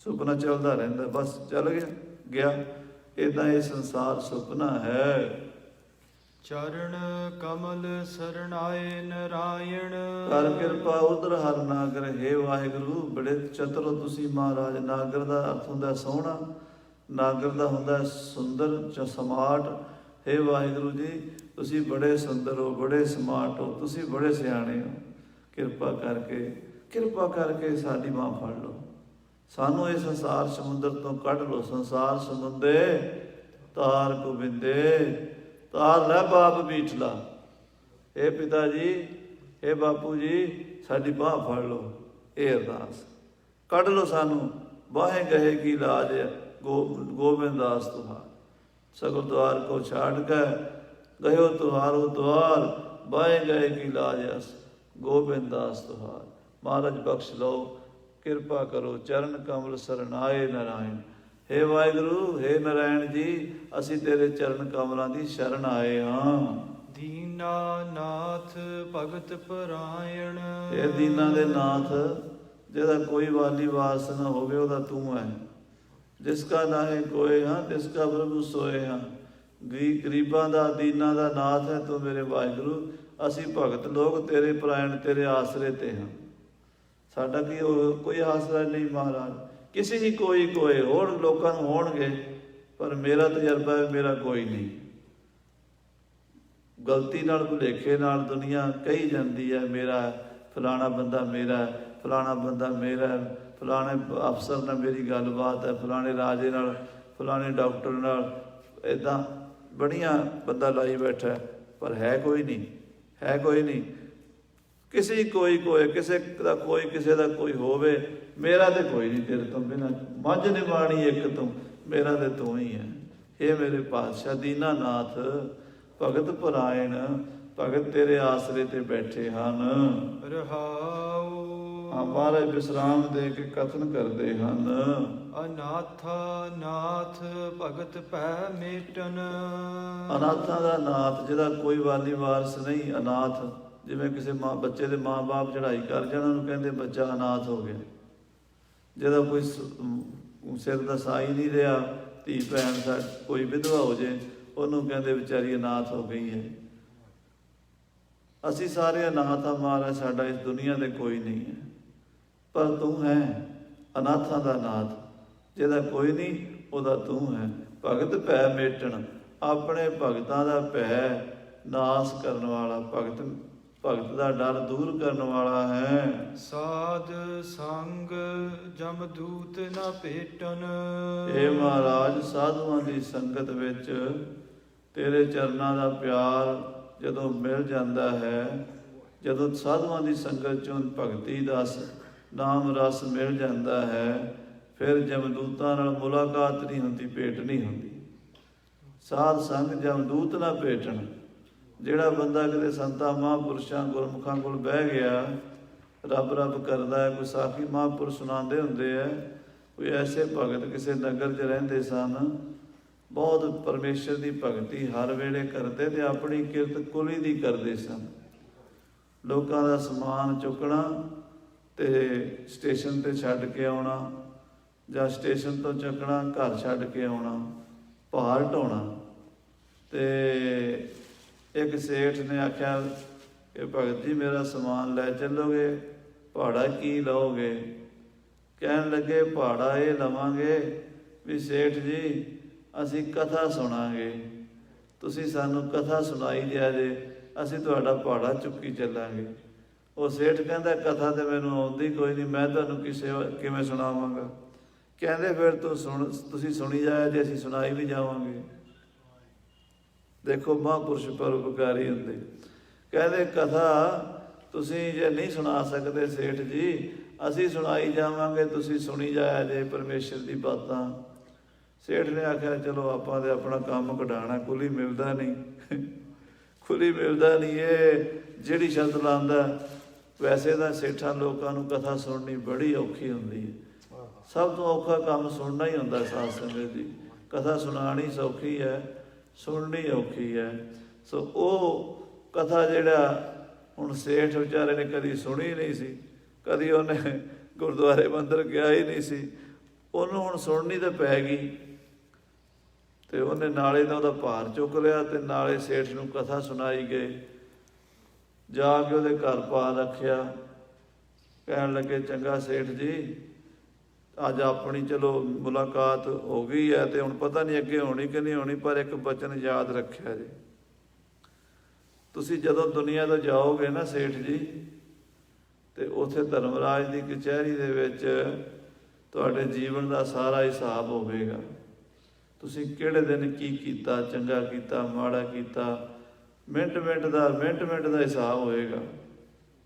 ਸੁਪਨਾ ਚੱਲਦਾ ਰਹਿੰਦਾ, ਬਸ ਚੱਲ ਗਿਆ। ਇੱਦਾਂ ਇਹ ਸੰਸਾਰ ਸੁਪਨਾ ਹੈ। ਚਰਨ ਕਮਲ ਸਰਣਾਏ ਨਰਾਇਣ। ਕਰ ਕਿਰਪਾ ਉਧਰ ਹਰ ਨਾਗਰ। ਹੇ ਵਾਹਿਗੁਰੂ, ਬੜੇ ਚਤੁਰ ਹੋ ਤੁਸੀਂ ਮਹਾਰਾਜ। ਨਾਗਰ ਦਾ ਅਰਥ ਹੁੰਦਾ ਸੋਹਣਾ, ਨਾਗਰ ਦਾ ਹੁੰਦਾ ਸੁੰਦਰ ਸਮਾਰਟ। ਹੇ ਵਾਹਿਗੁਰੂ ਜੀ, ਤੁਸੀਂ ਬੜੇ ਸੁੰਦਰ ਹੋ, ਬੜੇ ਸਮਾਰਟ ਹੋ, ਤੁਸੀਂ ਬੜੇ ਸਿਆਣੇ ਹੋ। ਕਿਰਪਾ ਕਰਕੇ ਸਾਡੀ ਬਾਂਹ ਫੜ ਲਓ, ਸਾਨੂੰ ਇਹ ਸੰਸਾਰ ਸਮੁੰਦਰ ਤੋਂ ਕੱਢ ਲਓ। ਸੰਸਾਰ ਸਮੁੰਦੇ ਤਾਰ ਗੋਬਿੰਦੇ, ਤਾਰ ਲੈ ਬਾਪ ਬੀਠਲਾ। ਇਹ ਪਿਤਾ ਜੀ, ਇਹ ਬਾਪੂ ਜੀ, ਸਾਡੀ ਬਾਂਹ ਫੜ ਲਓ। ਇਹ ਅਰਦਾਸ, ਕੱਢ ਲਓ ਸਾਨੂੰ। ਬਾਹੇ ਗਏ ਕੀ ਲਾਜ ਗੋਬਿੰਦ ਦਾਸ ਤੁਹਾਰ। ਸਗਲ ਦੁਆਰ ਕੋ ਛਾੜ ਕੇ ਗਇਓ ਤੁਹਾਰੋ ਦੁਆਰ, ਬਾਹੇ ਗਏ ਕੀ ਲਾਜ ਅਸ ਗੋਬਿੰਦ ਦਾਸ ਤੁਹਾਰ। ਮਹਾਰਾਜ ਬਖਸ਼ ਲਓ, ਕਿਰਪਾ ਕਰੋ। ਚਰਨ ਕਮਲ ਸਰਨਾਏ ਨਾਰਾਇਣ। ਹੇ ਵਾਹਿਗੁਰੂ, ਹੇ ਨਾਰਾਇਣ ਜੀ, ਅਸੀਂ ਤੇਰੇ ਚਰਨ ਕਮਲਾਂ ਦੀ ਸ਼ਰਨ ਆਏ ਹਾਂ। ਦੀਨਾ ਨਾਥ ਭਗਤ ਪਰਾਇਣ। ਇਹ ਦੀਨਾ ਦੇ ਨਾਥ, ਜਿਹਦਾ ਕੋਈ ਵਾਲੀ ਵਾਸ ਨਾ ਹੋਵੇ, ਉਹਦਾ ਤੂੰ ਹੈ। ਜਿਸ ਕਾ ਨਾਹੇ ਕੋਏ ਹਾਂ, ਤਿਸ ਕਾ ਪ੍ਰਭੂ ਸੋਏ ਹਾਂ। ਗਰੀਬਾਂ ਦਾ, ਦੀਨਾਂ ਦਾ ਨਾਥ ਹੈ ਤੂੰ ਮੇਰੇ ਵਾਹਿਗੁਰੂ। ਅਸੀਂ ਭਗਤ ਲੋਕ ਤੇਰੇ ਪਰਾਇਣ, ਤੇਰੇ ਆਸਰੇ ਤੇ ਹਾਂ। ਸਾਡਾ ਕੀ ਕੋਈ ਆਸਰਾ ਨਹੀਂ ਮਹਾਰਾਜ। ਕਿਸੇ ਹੀ ਕੋਈ ਹੋਰ ਲੋਕਾਂ ਨੂੰ ਹੋਣਗੇ, ਪਰ ਮੇਰਾ ਤਜਰਬਾ ਹੈ ਮੇਰਾ ਕੋਈ ਨਹੀਂ। ਗਲਤੀ ਨਾਲ, ਭੁਲੇਖੇ ਨਾਲ ਦੁਨੀਆ ਕਹੀ ਜਾਂਦੀ ਹੈ ਮੇਰਾ, ਫਲਾਣਾ ਬੰਦਾ ਮੇਰਾ, ਫਲਾਣਾ ਬੰਦਾ ਮੇਰਾ, ਫਲਾਣੇ ਅਫਸਰ ਨਾਲ ਮੇਰੀ ਗੱਲਬਾਤ ਹੈ, ਫਲਾਣੇ ਰਾਜੇ ਨਾਲ, ਫਲਾਣੇ ਡਾਕਟਰ ਨਾਲ। ਇੱਦਾਂ ਬੜੀਆਂ ਬੰਦਾ ਲਾਈ ਬੈਠਾ, ਪਰ ਹੈ ਕੋਈ ਨਹੀਂ, ਹੈ ਕੋਈ ਨਹੀਂ। ਕਿਸੇ ਕੋਈ ਕਿਸੇ ਦਾ ਕੋਈ, ਕਿਸੇ ਦਾ ਕੋਈ ਹੋਵੇ, ਮੇਰਾ ਤੇ ਕੋਈ ਨਹੀਂ ਤੇਰੇ ਤੋਂ ਬਿਨਾਂ। ਮੱਝ ਨਿਵਾਣੀ ਇੱਕ ਤੂੰ, ਮੇਰਾ ਤੇ ਤੂੰ ਹੀ ਹੈ। ਇਹ ਮੇਰੇ ਪਾਤਸ਼ਾਹ ਦੀਨਾਨਾਥ ਭਗਤ ਪਰਾਇਣ, ਭਗਤ ਤੇਰੇ ਆਸਰੇ ਤੇ ਬੈਠੇ ਹਨ। ਰਹਾਉ ਮਹਾਰਾਜ ਵਿਸਰਾਮ ਦੇ ਕੇ ਕਥਨ ਕਰਦੇ ਹਨ। ਅਨਾਥਾ ਨਾਥ ਭਗਤ ਭੈ ਮੇਟਨ। ਅਨਾਥਾਂ ਦਾ ਨਾਥ, ਜਿਹਦਾ ਕੋਈ ਵਾਲੀ ਵਾਰਸ ਨਹੀਂ। ਅਨਾਥ ਜਿਵੇਂ ਕਿਸੇ ਬੱਚੇ ਦੇ ਮਾਂ-ਬਾਪ ਚੜ੍ਹਾਈ ਕਰ ਜਾਣ, ਉਹਨੂੰ ਕਹਿੰਦੇ ਬੱਚਾ ਅਨਾਥ ਹੋ ਗਿਆ। ਜਿਹਦਾ ਕੋਈ ਸਿਰ ਦਾ ਸਾਈ ਨਹੀਂ ਰਿਹਾ, ਧੀ ਭੈਣ ਕੋਈ ਵਿਧਵਾ ਹੋ ਜੇ, ਉਹਨੂੰ ਕਹਿੰਦੇ ਵਿਚਾਰੀ ਅਨਾਥ ਹੋ ਗਈ ਹੈ। ਅਸੀਂ ਸਾਰੇ ਅਨਾਥ ਆ ਮਹਾਰਾਜ, ਸਾਡਾ ਇਸ ਦੁਨੀਆ ਦੇ ਕੋਈ ਨਹੀਂ ਹੈ, ਪਰ ਤੂੰ ਹੈ ਅਨਾਥਾਂ ਦਾ ਨਾਥ। ਜਿਹਦਾ ਕੋਈ ਨਹੀਂ, ਉਹਦਾ ਤੂੰ ਹੈ। ਭਗਤ ਭੈ ਮੇਟਣ, ਆਪਣੇ ਭਗਤਾਂ ਦਾ ਭੈ ਨਾਸ ਕਰਨ ਵਾਲਾ। ਭਗਤ ਭਗਤ ਦਾ ਡਰ ਦੂਰ ਕਰਨ ਵਾਲਾ ਹੈ। ਸਾਧ ਸੰਗ ਜਮਦੂਤ ਨਾ ਭੇਟਨ। ਇਹ ਮਹਾਰਾਜ, ਸਾਧੂਆਂ ਦੀ ਸੰਗਤ ਵਿੱਚ ਤੇਰੇ ਚਰਨਾਂ ਦਾ ਪਿਆਰ ਜਦੋਂ ਮਿਲ ਜਾਂਦਾ ਹੈ, ਜਦੋਂ ਸਾਧੂਆਂ ਦੀ ਸੰਗਤ ਚੋਂ ਭਗਤੀ ਦਾ ਨਾਮ ਰਸ ਮਿਲ ਜਾਂਦਾ ਹੈ, ਫਿਰ ਜਮਦੂਤਾਂ ਨਾਲ ਮੁਲਾਕਾਤ ਨਹੀਂ ਹੁੰਦੀ, ਭੇਟ ਨਹੀਂ ਹੁੰਦੀ। ਸਾਧ ਸੰਗ ਜਮਦੂਤ ਨਾ ਭੇਟਣ। ਜਿਹੜਾ ਬੰਦਾ ਕਿਤੇ ਸੰਤਾਂ ਮਹਾਂਪੁਰਸ਼ਾਂ ਗੁਰਮੁਖਾਂ ਕੋਲ ਬਹਿ ਗਿਆ, ਰੱਬ ਰੱਬ ਕਰਦਾ ਹੈ, ਕੋਈ ਸਾਖੀ ਮਹਾਂਪੁਰਸ਼ ਸੁਣਾਉਂਦੇ ਹੁੰਦੇ ਆ, ਕੋਈ ਐਸੇ ਭਗਤ ਕਿਸੇ ਨਗਰ 'ਚ ਰਹਿੰਦੇ ਸਨ, ਬਹੁਤ ਪਰਮੇਸ਼ਰ ਦੀ ਭਗਤੀ ਹਰ ਵੇਲੇ ਕਰਦੇ ਤੇ ਆਪਣੀ ਕਿਰਤ ਕੁਲੀ ਦੀ ਕਰਦੇ ਸਨ। ਲੋਕਾਂ ਦਾ ਸਮਾਨ ਚੁੱਕਣਾ ਤੇ ਸਟੇਸ਼ਨ ਤੇ ਛੱਡ ਕੇ ਆਉਣਾ, ਜਾਂ ਸਟੇਸ਼ਨ ਤੋਂ ਚੱਕਣਾ ਘਰ ਛੱਡ ਕੇ ਆਉਣਾ, ਭਾਰ ਢਾਉਣਾ। ਤੇ ਇੱਕ ਸੇਠ ਨੇ ਆਖਿਆ ਕਿ ਭਗਤ ਜੀ ਮੇਰਾ ਸਮਾਨ ਲੈ ਚੱਲੋਗੇ, ਭਾੜਾ ਕੀ ਲਓਗੇ? ਕਹਿਣ ਲੱਗੇ ਭਾੜਾ ਇਹ ਲਵਾਂਗੇ ਵੀ ਸੇਠ ਜੀ ਅਸੀਂ ਕਥਾ ਸੁਣਾਂਗੇ, ਤੁਸੀਂ ਸਾਨੂੰ ਕਥਾ ਸੁਣਾਈ ਦਿਆ ਜੇ, ਅਸੀਂ ਤੁਹਾਡਾ ਭਾੜਾ ਚੁੱਕੀ ਚੱਲਾਂਗੇ। ਉਹ ਸੇਠ ਕਹਿੰਦਾ ਕਥਾ ਤੇ ਮੈਨੂੰ ਆਉਂਦੀ ਕੋਈ ਨਹੀਂ, ਮੈਂ ਤੁਹਾਨੂੰ ਕਿਵੇਂ ਸੁਣਾਵਾਂਗਾ? ਕਹਿੰਦੇ ਫਿਰ ਤੁਸੀਂ ਸੁਣੀ ਜਾਇਆ ਜੇ, ਅਸੀਂ ਸੁਣਾਈ ਵੀ ਜਾਵਾਂਗੇ। ਦੇਖੋ ਮਹਾਂਪੁਰਸ਼ ਪਰਉਪਕਾਰੀ ਹੁੰਦੇ। ਕਹਿੰਦੇ ਕਥਾ ਤੁਸੀਂ ਜੇ ਨਹੀਂ ਸੁਣਾ ਸਕਦੇ ਸੇਠ ਜੀ, ਅਸੀਂ ਸੁਣਾਈ ਜਾਵਾਂਗੇ, ਤੁਸੀਂ ਸੁਣੀ ਜਾਇਆ ਜੇ ਪਰਮੇਸ਼ਰ ਦੀ ਬਾਤਾਂ। ਸੇਠ ਨੇ ਆਖਿਆ ਚਲੋ ਆਪਾਂ ਤੇ ਆਪਣਾ ਕੰਮ ਕਢਾਉਣਾ, ਕੁਲੀ ਮਿਲਦਾ ਨਹੀਂ, ਕੁਲੀ ਮਿਲਦਾ ਨਹੀਂ। ਇਹ ਜਿਹੜੀ ਸ਼ਰਤ ਲਾਉਂਦਾ, ਵੈਸੇ ਤਾਂ ਸੇਠਾਂ ਲੋਕਾਂ ਨੂੰ ਕਥਾ ਸੁਣਨੀ ਬੜੀ ਔਖੀ ਹੁੰਦੀ ਹੈ। ਸਭ ਤੋਂ ਔਖਾ ਕੰਮ ਸੁਣਨਾ ਹੀ ਹੁੰਦਾ ਸਾਧ ਸੰਗਤ ਜੀ। ਕਥਾ ਸੁਣਾਉਣੀ ਸੌਖੀ ਹੈ, ਸੁਣਨੀ ਔਖੀ ਹੈ। ਸੋ ਉਹ ਕਥਾ ਜਿਹੜਾ ਹੁਣ ਸੇਠ ਵਿਚਾਰੇ ਨੇ ਕਦੀ ਸੁਣੀ ਨਹੀਂ ਸੀ, ਕਦੀ ਉਹਨੇ ਗੁਰਦੁਆਰੇ ਮੰਦਰ ਗਿਆ ਹੀ ਨਹੀਂ ਸੀ, ਉਹਨੂੰ ਹੁਣ ਸੁਣਨੀ ਤਾਂ ਪੈ ਗਈ। ਤੇ ਉਹਨੇ ਨਾਲੇ ਦਾ ਉਹਦਾ ਭਾਰ ਚੁੱਕ ਲਿਆ ਤੇ ਨਾਲੇ ਸੇਠ ਨੂੰ ਕਥਾ ਸੁਣਾਈ ਗਏ। ਜਾ ਕੇ ਉਹਦੇ ਘਰ ਪਾ ਰੱਖਿਆ। ਕਹਿਣ ਲੱਗੇ ਚੰਗਾ ਸੇਠ ਜੀ, ਅੱਜ ਆਪਣੀ ਚਲੋ ਮੁਲਾਕਾਤ ਹੋ ਗਈ ਹੈ ਤੇ ਹੁਣ ਪਤਾ ਨਹੀਂ ਅੱਗੇ ਹੋਣੀ ਕਿ ਨਹੀਂ ਹੋਣੀ, ਪਰ ਇੱਕ ਬਚਨ ਯਾਦ ਰੱਖਿਆ ਜੀ, ਤੁਸੀਂ ਜਦੋਂ ਦੁਨੀਆ ਤੋਂ ਜਾਓਗੇ ਨਾ ਸੇਠ ਜੀ, ਤੇ ਉੱਥੇ ਧਰਮਰਾਜ ਦੀ ਕਚਹਿਰੀ ਦੇ ਵਿੱਚ ਤੁਹਾਡੇ ਜੀਵਨ ਦਾ ਸਾਰਾ ਹਿਸਾਬ ਹੋਵੇਗਾ। ਤੁਸੀਂ ਕਿਹੜੇ ਦਿਨ ਕੀ ਕੀਤਾ, ਚੰਗਾ ਕੀਤਾ, ਮਾੜਾ ਕੀਤਾ, ਮਿੰਟ ਮਿੰਟ ਦਾ ਹਿਸਾਬ ਹੋਏਗਾ।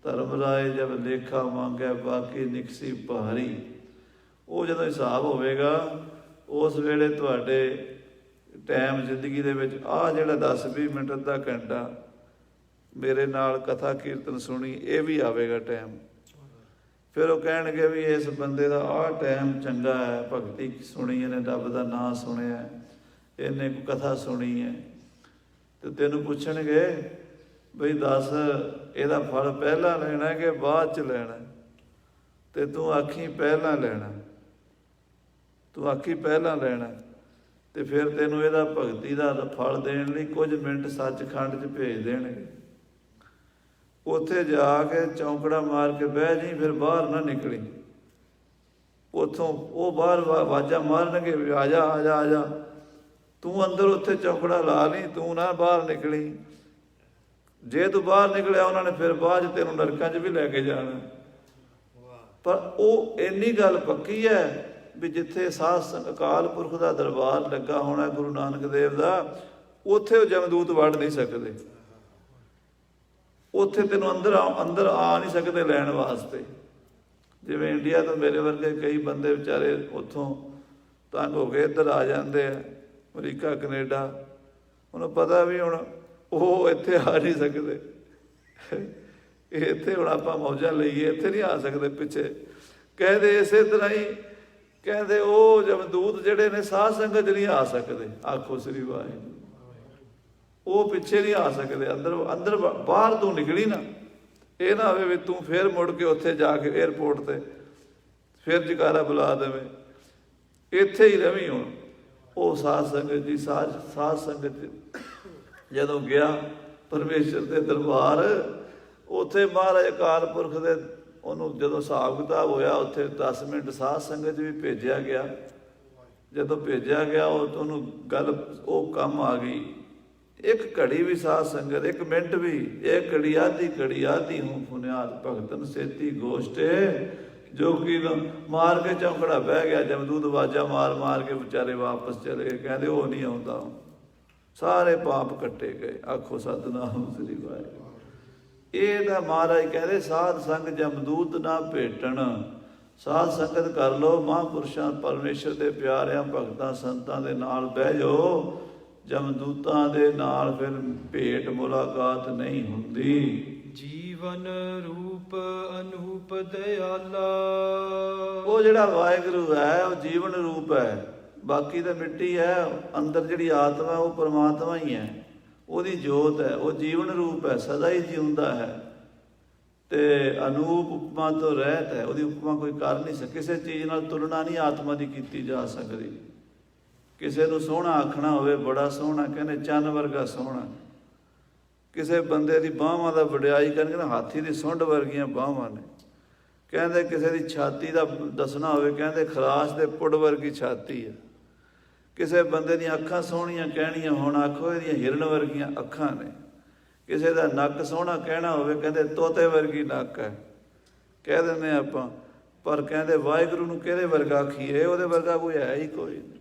ਧਰਮਰਾਜ ਜਬ ਲੇਖਾ ਮੰਗਿਆ ਬਾਕੀ ਨਿਕਸੀ ਭਾਰੀ। ਉਹ ਜਦੋਂ ਹਿਸਾਬ ਹੋਵੇਗਾ, ਉਸ ਵੇਲੇ ਤੁਹਾਡੇ ਟਾਈਮ ਜ਼ਿੰਦਗੀ ਦੇ ਵਿੱਚ ਆਹ ਜਿਹੜਾ 10-20 ਮਿੰਟ ਅੱਧਾ ਘੰਟਾ ਮੇਰੇ ਨਾਲ ਕਥਾ ਕੀਰਤਨ ਸੁਣੀ, ਇਹ ਵੀ ਆਵੇਗਾ ਟਾਈਮ। ਫਿਰ ਉਹ ਕਹਿਣਗੇ ਵੀ ਇਸ ਬੰਦੇ ਦਾ ਆਹ ਟਾਈਮ ਚੰਗਾ ਹੈ, ਭਗਤੀ ਸੁਣੀ, ਇਹਨੇ ਰੱਬ ਦਾ ਨਾਂ ਸੁਣਿਆ, ਇਹਨੇ ਕਥਾ ਸੁਣੀ ਹੈ। ਤੇ ਤੈਨੂੰ ਪੁੱਛਣਗੇ ਬਈ ਦੱਸ ਇਹਦਾ ਫਲ ਪਹਿਲਾਂ ਲੈਣਾ ਕਿ ਬਾਅਦ 'ਚ ਲੈਣਾ? ਤੇ ਤੂੰ ਆਖੀ ਪਹਿਲਾਂ ਲੈਣਾ, ਤੂੰ ਆਖੀ ਪਹਿਲਾਂ ਲੈਣਾ। ਤੇ ਫਿਰ ਤੈਨੂੰ ਇਹਦਾ ਭਗਤੀ ਦਾ ਫਲ ਦੇਣ ਲਈ ਕੁਝ ਮਿੰਟ ਸੱਚਖੰਡ 'ਚ ਭੇਜ ਦੇਣਗੇ। ਉੱਥੇ ਜਾ ਕੇ ਚੌਂਕੜਾ ਮਾਰ ਕੇ ਬਹਿ ਜਾਈਂ, ਫਿਰ ਬਾਹਰ ਨਾ ਨਿਕਲੀ। ਉੱਥੋਂ ਉਹ ਬਾਹਰ ਆਵਾਜ਼ਾਂ ਮਾਰਨਗੇ ਵੀ ਆ ਜਾ ਆ ਜਾ ਆ ਜਾ, ਤੂੰ ਅੰਦਰ ਉੱਥੇ ਚੌਂਕੜਾ ਲਾ ਲਈ, ਤੂੰ ਨਾ ਬਾਹਰ ਨਿਕਲੀ। ਜੇ ਤੂੰ ਬਾਹਰ ਨਿਕਲਿਆ ਉਹਨਾਂ ਨੇ ਫਿਰ ਬਾਅਦ 'ਚ ਤੈਨੂੰ ਨਰਕਾਂ 'ਚ ਵੀ ਲੈ ਕੇ ਜਾਣਾ। ਪਰ ਉਹ ਇੰਨੀ ਗੱਲ ਪੱਕੀ ਹੈ ਵੀ ਜਿੱਥੇ ਸਾਧ ਅਕਾਲ ਪੁਰਖ ਦਾ ਦਰਬਾਰ ਲੱਗਾ ਹੋਣਾ ਗੁਰੂ ਨਾਨਕ ਦੇਵ ਦਾ, ਉੱਥੇ ਉਹ ਜਮਦੂਤ ਵੜ ਨਹੀਂ ਸਕਦੇ, ਉੱਥੇ ਤੈਨੂੰ ਅੰਦਰ ਆ ਨਹੀਂ ਸਕਦੇ ਲੈਣ ਵਾਸਤੇ। ਜਿਵੇਂ ਇੰਡੀਆ ਤੋਂ ਮੇਰੇ ਵਰਗੇ ਕਈ ਬੰਦੇ ਵਿਚਾਰੇ ਉੱਥੋਂ ਤੰਗ ਹੋ ਕੇ ਇੱਧਰ ਆ ਜਾਂਦੇ ਆ, ਅਮਰੀਕਾ ਕੈਨੇਡਾ, ਉਹਨੂੰ ਪਤਾ ਵੀ ਹੁਣ ਉਹ ਇੱਥੇ ਆ ਨਹੀਂ ਸਕਦੇ, ਇਹ ਇੱਥੇ ਹੁਣ ਆਪਾਂ ਮੌਜਾਂ ਲਈਏ, ਇੱਥੇ ਨਹੀਂ ਆ ਸਕਦੇ ਪਿੱਛੇ। ਕਹਿੰਦੇ ਇਸੇ ਤਰ੍ਹਾਂ ਹੀ ਕਹਿੰਦੇ ਉਹ ਜਮਦੂਤ ਜਿਹੜੇ ਨੇ ਸਾਧ ਸੰਗਤ 'ਚ ਨਹੀਂ ਆ ਸਕਦੇ। ਆਖੋ ਸ੍ਰੀ ਵਾਹਿਗੁਰੂ। ਉਹ ਪਿੱਛੇ ਨਹੀਂ ਆ ਸਕਦੇ, ਅੰਦਰ ਬਾਹਰ ਤੂੰ ਨਿਕਲੀ ਨਾ, ਇਹ ਨਾ ਹੋਵੇ ਵੀ ਤੂੰ ਫਿਰ ਮੁੜ ਕੇ ਉੱਥੇ ਜਾ ਕੇ ਏਅਰਪੋਰਟ ਤੇ ਫਿਰ ਜਕਾਰਾ ਬੁਲਾ ਦੇਵੇ, ਇੱਥੇ ਹੀ ਰਵੀ। ਹੁਣ ਉਹ ਸਾਧ ਸੰਗਤ ਦੀ ਸਾਧ ਸੰਗਤ ਜਦੋਂ ਗਿਆ ਪਰਮੇਸ਼ਰ ਦੇ ਦਰਬਾਰ, ਉੱਥੇ ਮਹਾਰਾਜ ਅਕਾਲ ਪੁਰਖ ਦੇ ਉਹਨੂੰ ਜਦੋਂ ਹਿਸਾਬ ਕਿਤਾਬ ਹੋਇਆ, ਉੱਥੇ 10 ਮਿੰਟ ਸਾਧ ਸੰਗਤ ਵੀ ਭੇਜਿਆ ਗਿਆ। ਜਦੋਂ ਭੇਜਿਆ ਗਿਆ ਉਹਨੂੰ ਗੱਲ ਉਹ ਕੰਮ ਆ ਗਈ ਇੱਕ ਘੜੀ ਵੀ ਸਾਧ ਸੰਗਤ, ਇੱਕ ਮਿੰਟ ਵੀ, ਇਹ ਘੜੀ ਆਦੀ ਹੂੰ ਪੁਨਿਆਦ ਭਗਤਨ ਸੇਤੀ ਗੋਸ਼ਟੇ, ਜੋ ਕਿ ਮਾਰ ਕੇ ਚੌਂਕੜਾ ਬਹਿ ਗਿਆ, ਜਮਦੂਤ ਆਵਾਜ਼ਾਂ ਮਾਰ ਕੇ ਵਿਚਾਰੇ ਵਾਪਸ ਚਲੇ ਗਏ, ਕਹਿੰਦੇ ਉਹ ਨਹੀਂ ਆਉਂਦਾ, ਸਾਰੇ ਪਾਪ ਕੱਟੇ ਗਏ। ਆਖੋ ਸਤਿਨਾਮ ਸ੍ਰੀ ਵਾਹਿਗੁਰੂ। ਇਹ ਤਾਂ ਮਹਾਰਾਜ ਕਹਿੰਦੇ ਸਾਧ ਸੰਗ ਜਮਦੂਤ ਨਾ ਭੇਟਣ। ਸਾਧ ਸੰਗਤ ਕਰ ਲਓ, ਮਹਾਂਪੁਰਸ਼ਾਂ ਪਰਮੇਸ਼ਰ ਦੇ ਪਿਆਰਿਆਂ ਭਗਤਾਂ ਸੰਤਾਂ ਦੇ ਨਾਲ ਬਹਿ ਜਾਓ, ਜਮਦੂਤਾਂ ਦੇ ਨਾਲ ਫਿਰ ਭੇਟ ਮੁਲਾਕਾਤ ਨਹੀਂ ਹੁੰਦੀ। ਜੀਵਨ ਰੂਪ ਅਨੂਪ ਦਇਆਲਾ। ਉਹ ਜਿਹੜਾ ਵਾਹਿਗੁਰੂ ਹੈ ਉਹ ਜੀਵਨ ਰੂਪ ਹੈ, ਬਾਕੀ ਤਾਂ ਮਿੱਟੀ ਹੈ। ਅੰਦਰ ਜਿਹੜੀ ਆਤਮਾ ਉਹ ਪਰਮਾਤਮਾ ਹੀ ਹੈ, ਉਹਦੀ ਜੋਤ ਹੈ, ਉਹ ਜੀਵਨ ਰੂਪ ਹੈ, ਸਦਾ ਹੀ ਜਿਉਂਦਾ ਹੈ ਤੇ ਅਨੂਪ ਉਪਮਾ ਤੋਂ ਰਹਿਤ ਹੈ। ਉਹਦੀ ਉਪਮਾ ਕੋਈ ਕਰ ਨਹੀਂ ਸਕਦਾ, ਕਿਸੇ ਚੀਜ਼ ਨਾਲ ਤੁਲਨਾ ਨਹੀਂ ਆਤਮਾ ਦੀ ਕੀਤੀ ਜਾ ਸਕਦੀ। ਕਿਸੇ ਨੂੰ ਸੋਹਣਾ ਆਖਣਾ ਹੋਵੇ, ਬੜਾ ਸੋਹਣਾ, ਕਹਿੰਦੇ ਚੰਨ ਵਰਗਾ ਸੋਹਣਾ। ਕਿਸੇ ਬੰਦੇ ਦੀ ਬਾਹਾਂ ਦਾ ਵਡਿਆਈ ਕਰਨਗੇ ਨਾ, ਹਾਥੀ ਦੀ ਸੁੰਡ ਵਰਗੀਆਂ ਬਾਹਾਂ ਨੇ। ਕਹਿੰਦੇ ਕਿਸੇ ਦੀ ਛਾਤੀ ਦਾ ਦੱਸਣਾ ਹੋਵੇ, ਕਹਿੰਦੇ ਖਰਾਸ਼ ਦੇ ਪੁੜ ਵਰਗੀ ਛਾਤੀ ਹੈ। ਕਿਸੇ ਬੰਦੇ ਦੀਆਂ ਅੱਖਾਂ ਸੋਹਣੀਆਂ ਕਹਿਣੀਆਂ ਹੁਣ, ਆਖੋ ਇਹਦੀਆਂ ਹਿਰਨ ਵਰਗੀਆਂ ਅੱਖਾਂ ਨੇ। ਕਿਸੇ ਦਾ ਨੱਕ ਸੋਹਣਾ ਕਹਿਣਾ ਹੋਵੇ, ਕਹਿੰਦੇ ਤੋਤੇ ਵਰਗੀ ਨੱਕ ਹੈ, ਕਹਿ ਦਿੰਦੇ ਆਪਾਂ। ਪਰ ਕਹਿੰਦੇ ਵਾਹਿਗੁਰੂ ਨੂੰ ਕਿਹਦੇ ਵਰਗਾ ਆਖੀਏ, ਉਹਦੇ ਵਰਗਾ ਕੋਈ ਹੈ ਹੀ ਕੋਈ ਨਹੀਂ।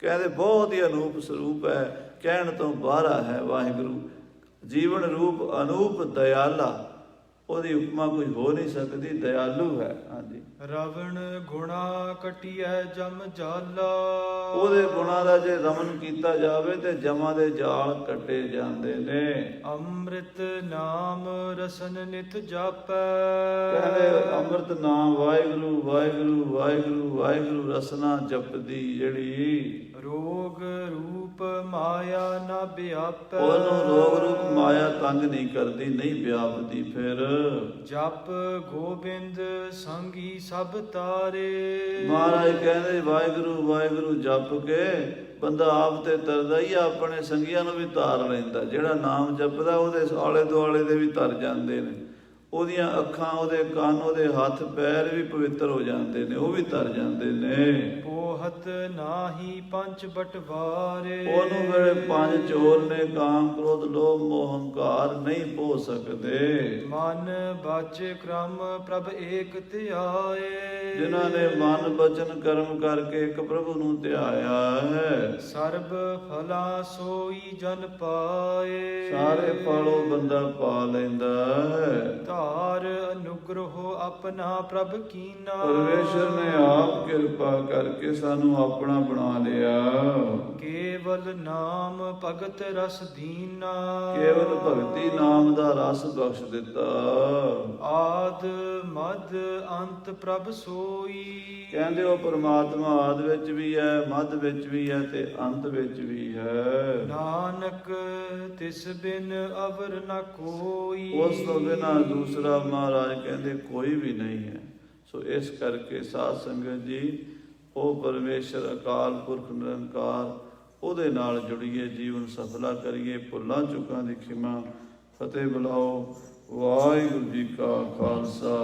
ਕਹਿੰਦੇ ਬਹੁਤ ਹੀ ਅਨੂਪ ਸਰੂਪ ਹੈ, ਕਹਿਣ ਤੋਂ ਬਾਹਰਾ ਹੈ ਵਾਹਿਗੁਰੂ। ਜੀਵਨ ਰੂਪ ਅਨੂਪ ਦਇਆਲਾ, ਉਹਦੀ ਉਪਮਾ ਕੋਈ ਹੋ ਨਹੀਂ ਸਕਦੀ, ਦਇਆਲੂ ਹੈ। ਹਾਂਜੀ। ਰਵਣ ਗੁਣਾ ਕਟਿਐ ਜਮ ਜਾਲਾ। ਉਹਦੇ ਗੁਣਾਂ ਦਾ ਜੇ ਰਮਨ ਕੀਤਾ ਜਾਵੇ ਤੇ ਜਮਾਂ ਦੇ ਜਾਲ ਕੱਟੇ ਜਾਂਦੇ ਨੇ। ਅੰਮ੍ਰਿਤ ਨਾਮ ਰਸਨ ਨਿਤ ਜਾਪੈ। ਕਹਿੰਦੇ ਅੰਮ੍ਰਿਤ ਨਾਮ ਵਾਹਿਗੁਰੂ ਵਾਹਿਗੁਰੂ ਵਾਹਿਗੁਰੂ ਵਾਹਿਗੁਰੂ ਰਸਨਾ ਜਪਦੀ ਜਿਹੜੀ, ਰੋਗ ਰੂਪ ਮਾਇਆ ਨਾ ਵਿਆਪੈ। ਉਹਨੂੰ ਰੋਗ ਰੂਪ ਮਾਇਆ ਤੰਗ ਨਹੀਂ ਕਰਦੀ, ਨਹੀਂ ਵਿਆਪਦੀ। ਫਿਰ ਜਪ ਗੋਬਿੰਦ ਸੰਗੀ ਸਭ ਤਾਰੇ। ਮਹਾਰਾਜ ਕਹਿੰਦੇ ਵਾਹਿਗੁਰੂ ਵਾਹਿਗੁਰੂ ਜਪ ਕੇ ਬੰਦਾ ਆਪ ਤੇ ਤਰਦਾ ਹੀ, ਆਪਣੇ ਸੰਗੀਆਂ ਨੂੰ ਵੀ ਤਾਰ ਲੈਂਦਾ। ਜਿਹੜਾ ਨਾਮ ਜਪਦਾ ਉਹਦੇ ਆਲੇ ਦੁਆਲੇ ਦੇ ਵੀ ਤਰ ਜਾਂਦੇ ਨੇ, ਉਹਦੀਆਂ ਅੱਖਾਂ, ਉਹਦੇ ਕੰਨ, ਉਹਦੇ ਹੱਥ ਪੈਰ ਵੀ ਪਵਿੱਤਰ ਹੋ ਜਾਂਦੇ ਨੇ, ਉਹ ਵੀ ਤਰ ਜਾਂਦੇ ਨੇ। ਪੋਹਤ ਨਾਹੀ ਪੰਜ ਬਟਵਾਰੇ। ਉਹਨੂੰ ਜਿਹੜੇ ਪੰਜ ਚੋਰ ਨੇ, ਕਾਮ ਕ੍ਰੋਧ ਲੋਭ ਮੋਹ ਹੰਕਾਰ, ਨਹੀਂ ਪੋ ਸਕਦੇ। ਮਨ ਬਾਚੇ ਕ੍ਰਮ ਪ੍ਰਭ ਏਕ ਧਿਆਏ। ਜਿਨ੍ਹਾਂ ਨੇ ਮਨ ਬਚਨ ਕਰਮ ਕਰਕੇ ਇੱਕ ਪ੍ਰਭੂ ਨੂੰ ਧਿਆਇਆ ਹੈ, ਸਰਬ ਫਲਾ ਸੋਈ ਜਨ ਪਾਏ। ਸਾਰੇ ਫਲ ਉਹ ਬੰਦਾ ਪਾ ਲੈਂਦਾ ਹੈ। ਧਾਰ ਅਨੁਗ੍ਰਹ ਆਪਣਾ ਪ੍ਰਭ ਕੀਨਾ। ਪਰਮੇਸ਼ਰ ਨੇ ਆਪ ਕਿਰਪਾ ਕਰਕੇ ਸਾਨੂੰ ਆਪਣਾ ਬਣਾ ਲਿਆ। ਕੇਵਲ ਨਾਮ ਭਗਤ ਰਸ ਦੀਨਾ। ਕੇਵਲ ਭਗਤੀ ਨਾਮ ਦਾ ਰਸ ਬਖਸ਼ ਦਿੱਤਾ। ਆਦ ਮਦ ਅੰਤ ਪ੍ਰਭ ਸੋਈ। ਕਹਿੰਦੇ ਉਹ ਪਰਮਾਤਮਾ ਆਦ ਵਿੱਚ ਵੀ ਹੈ, ਮੱਧ ਵਿੱਚ ਵੀ ਹੈ ਤੇ ਅੰਤ ਵਿੱਚ ਵੀ ਹੈ। ਨਾਨਕ ਤਿਸ ਬਿਨ ਅਵਰ ਨ ਕੋਈ। ਉਸ ਤੋਂ ਬਿਨਾਂ ਦੂਸਰਾ ਮਹਾਰਾਜ ਕਹਿੰਦੇ ਕੋਈ ਵੀ ਨਹੀਂ ਹੈ। ਸੋ ਇਸ ਕਰਕੇ ਸਾਧ ਸੰਗਤ ਜੀ, ਉਹ ਪਰਮੇਸ਼ਰ ਅਕਾਲ ਪੁਰਖ ਨਿਰੰਕਾਰ, ਉਹਦੇ ਨਾਲ ਜੁੜੀਏ, ਜੀਵਨ ਸਫਲਾ ਕਰੀਏ, ਭੁੱਲਾਂ ਚੁੱਕਾਂ ਦੀ ਖਿਮਾ। ਫਤਿਹ ਬੁਲਾਓ। ਵਾਹਿਗੁਰੂ ਜੀ ਕਾ ਖਾਲਸਾ,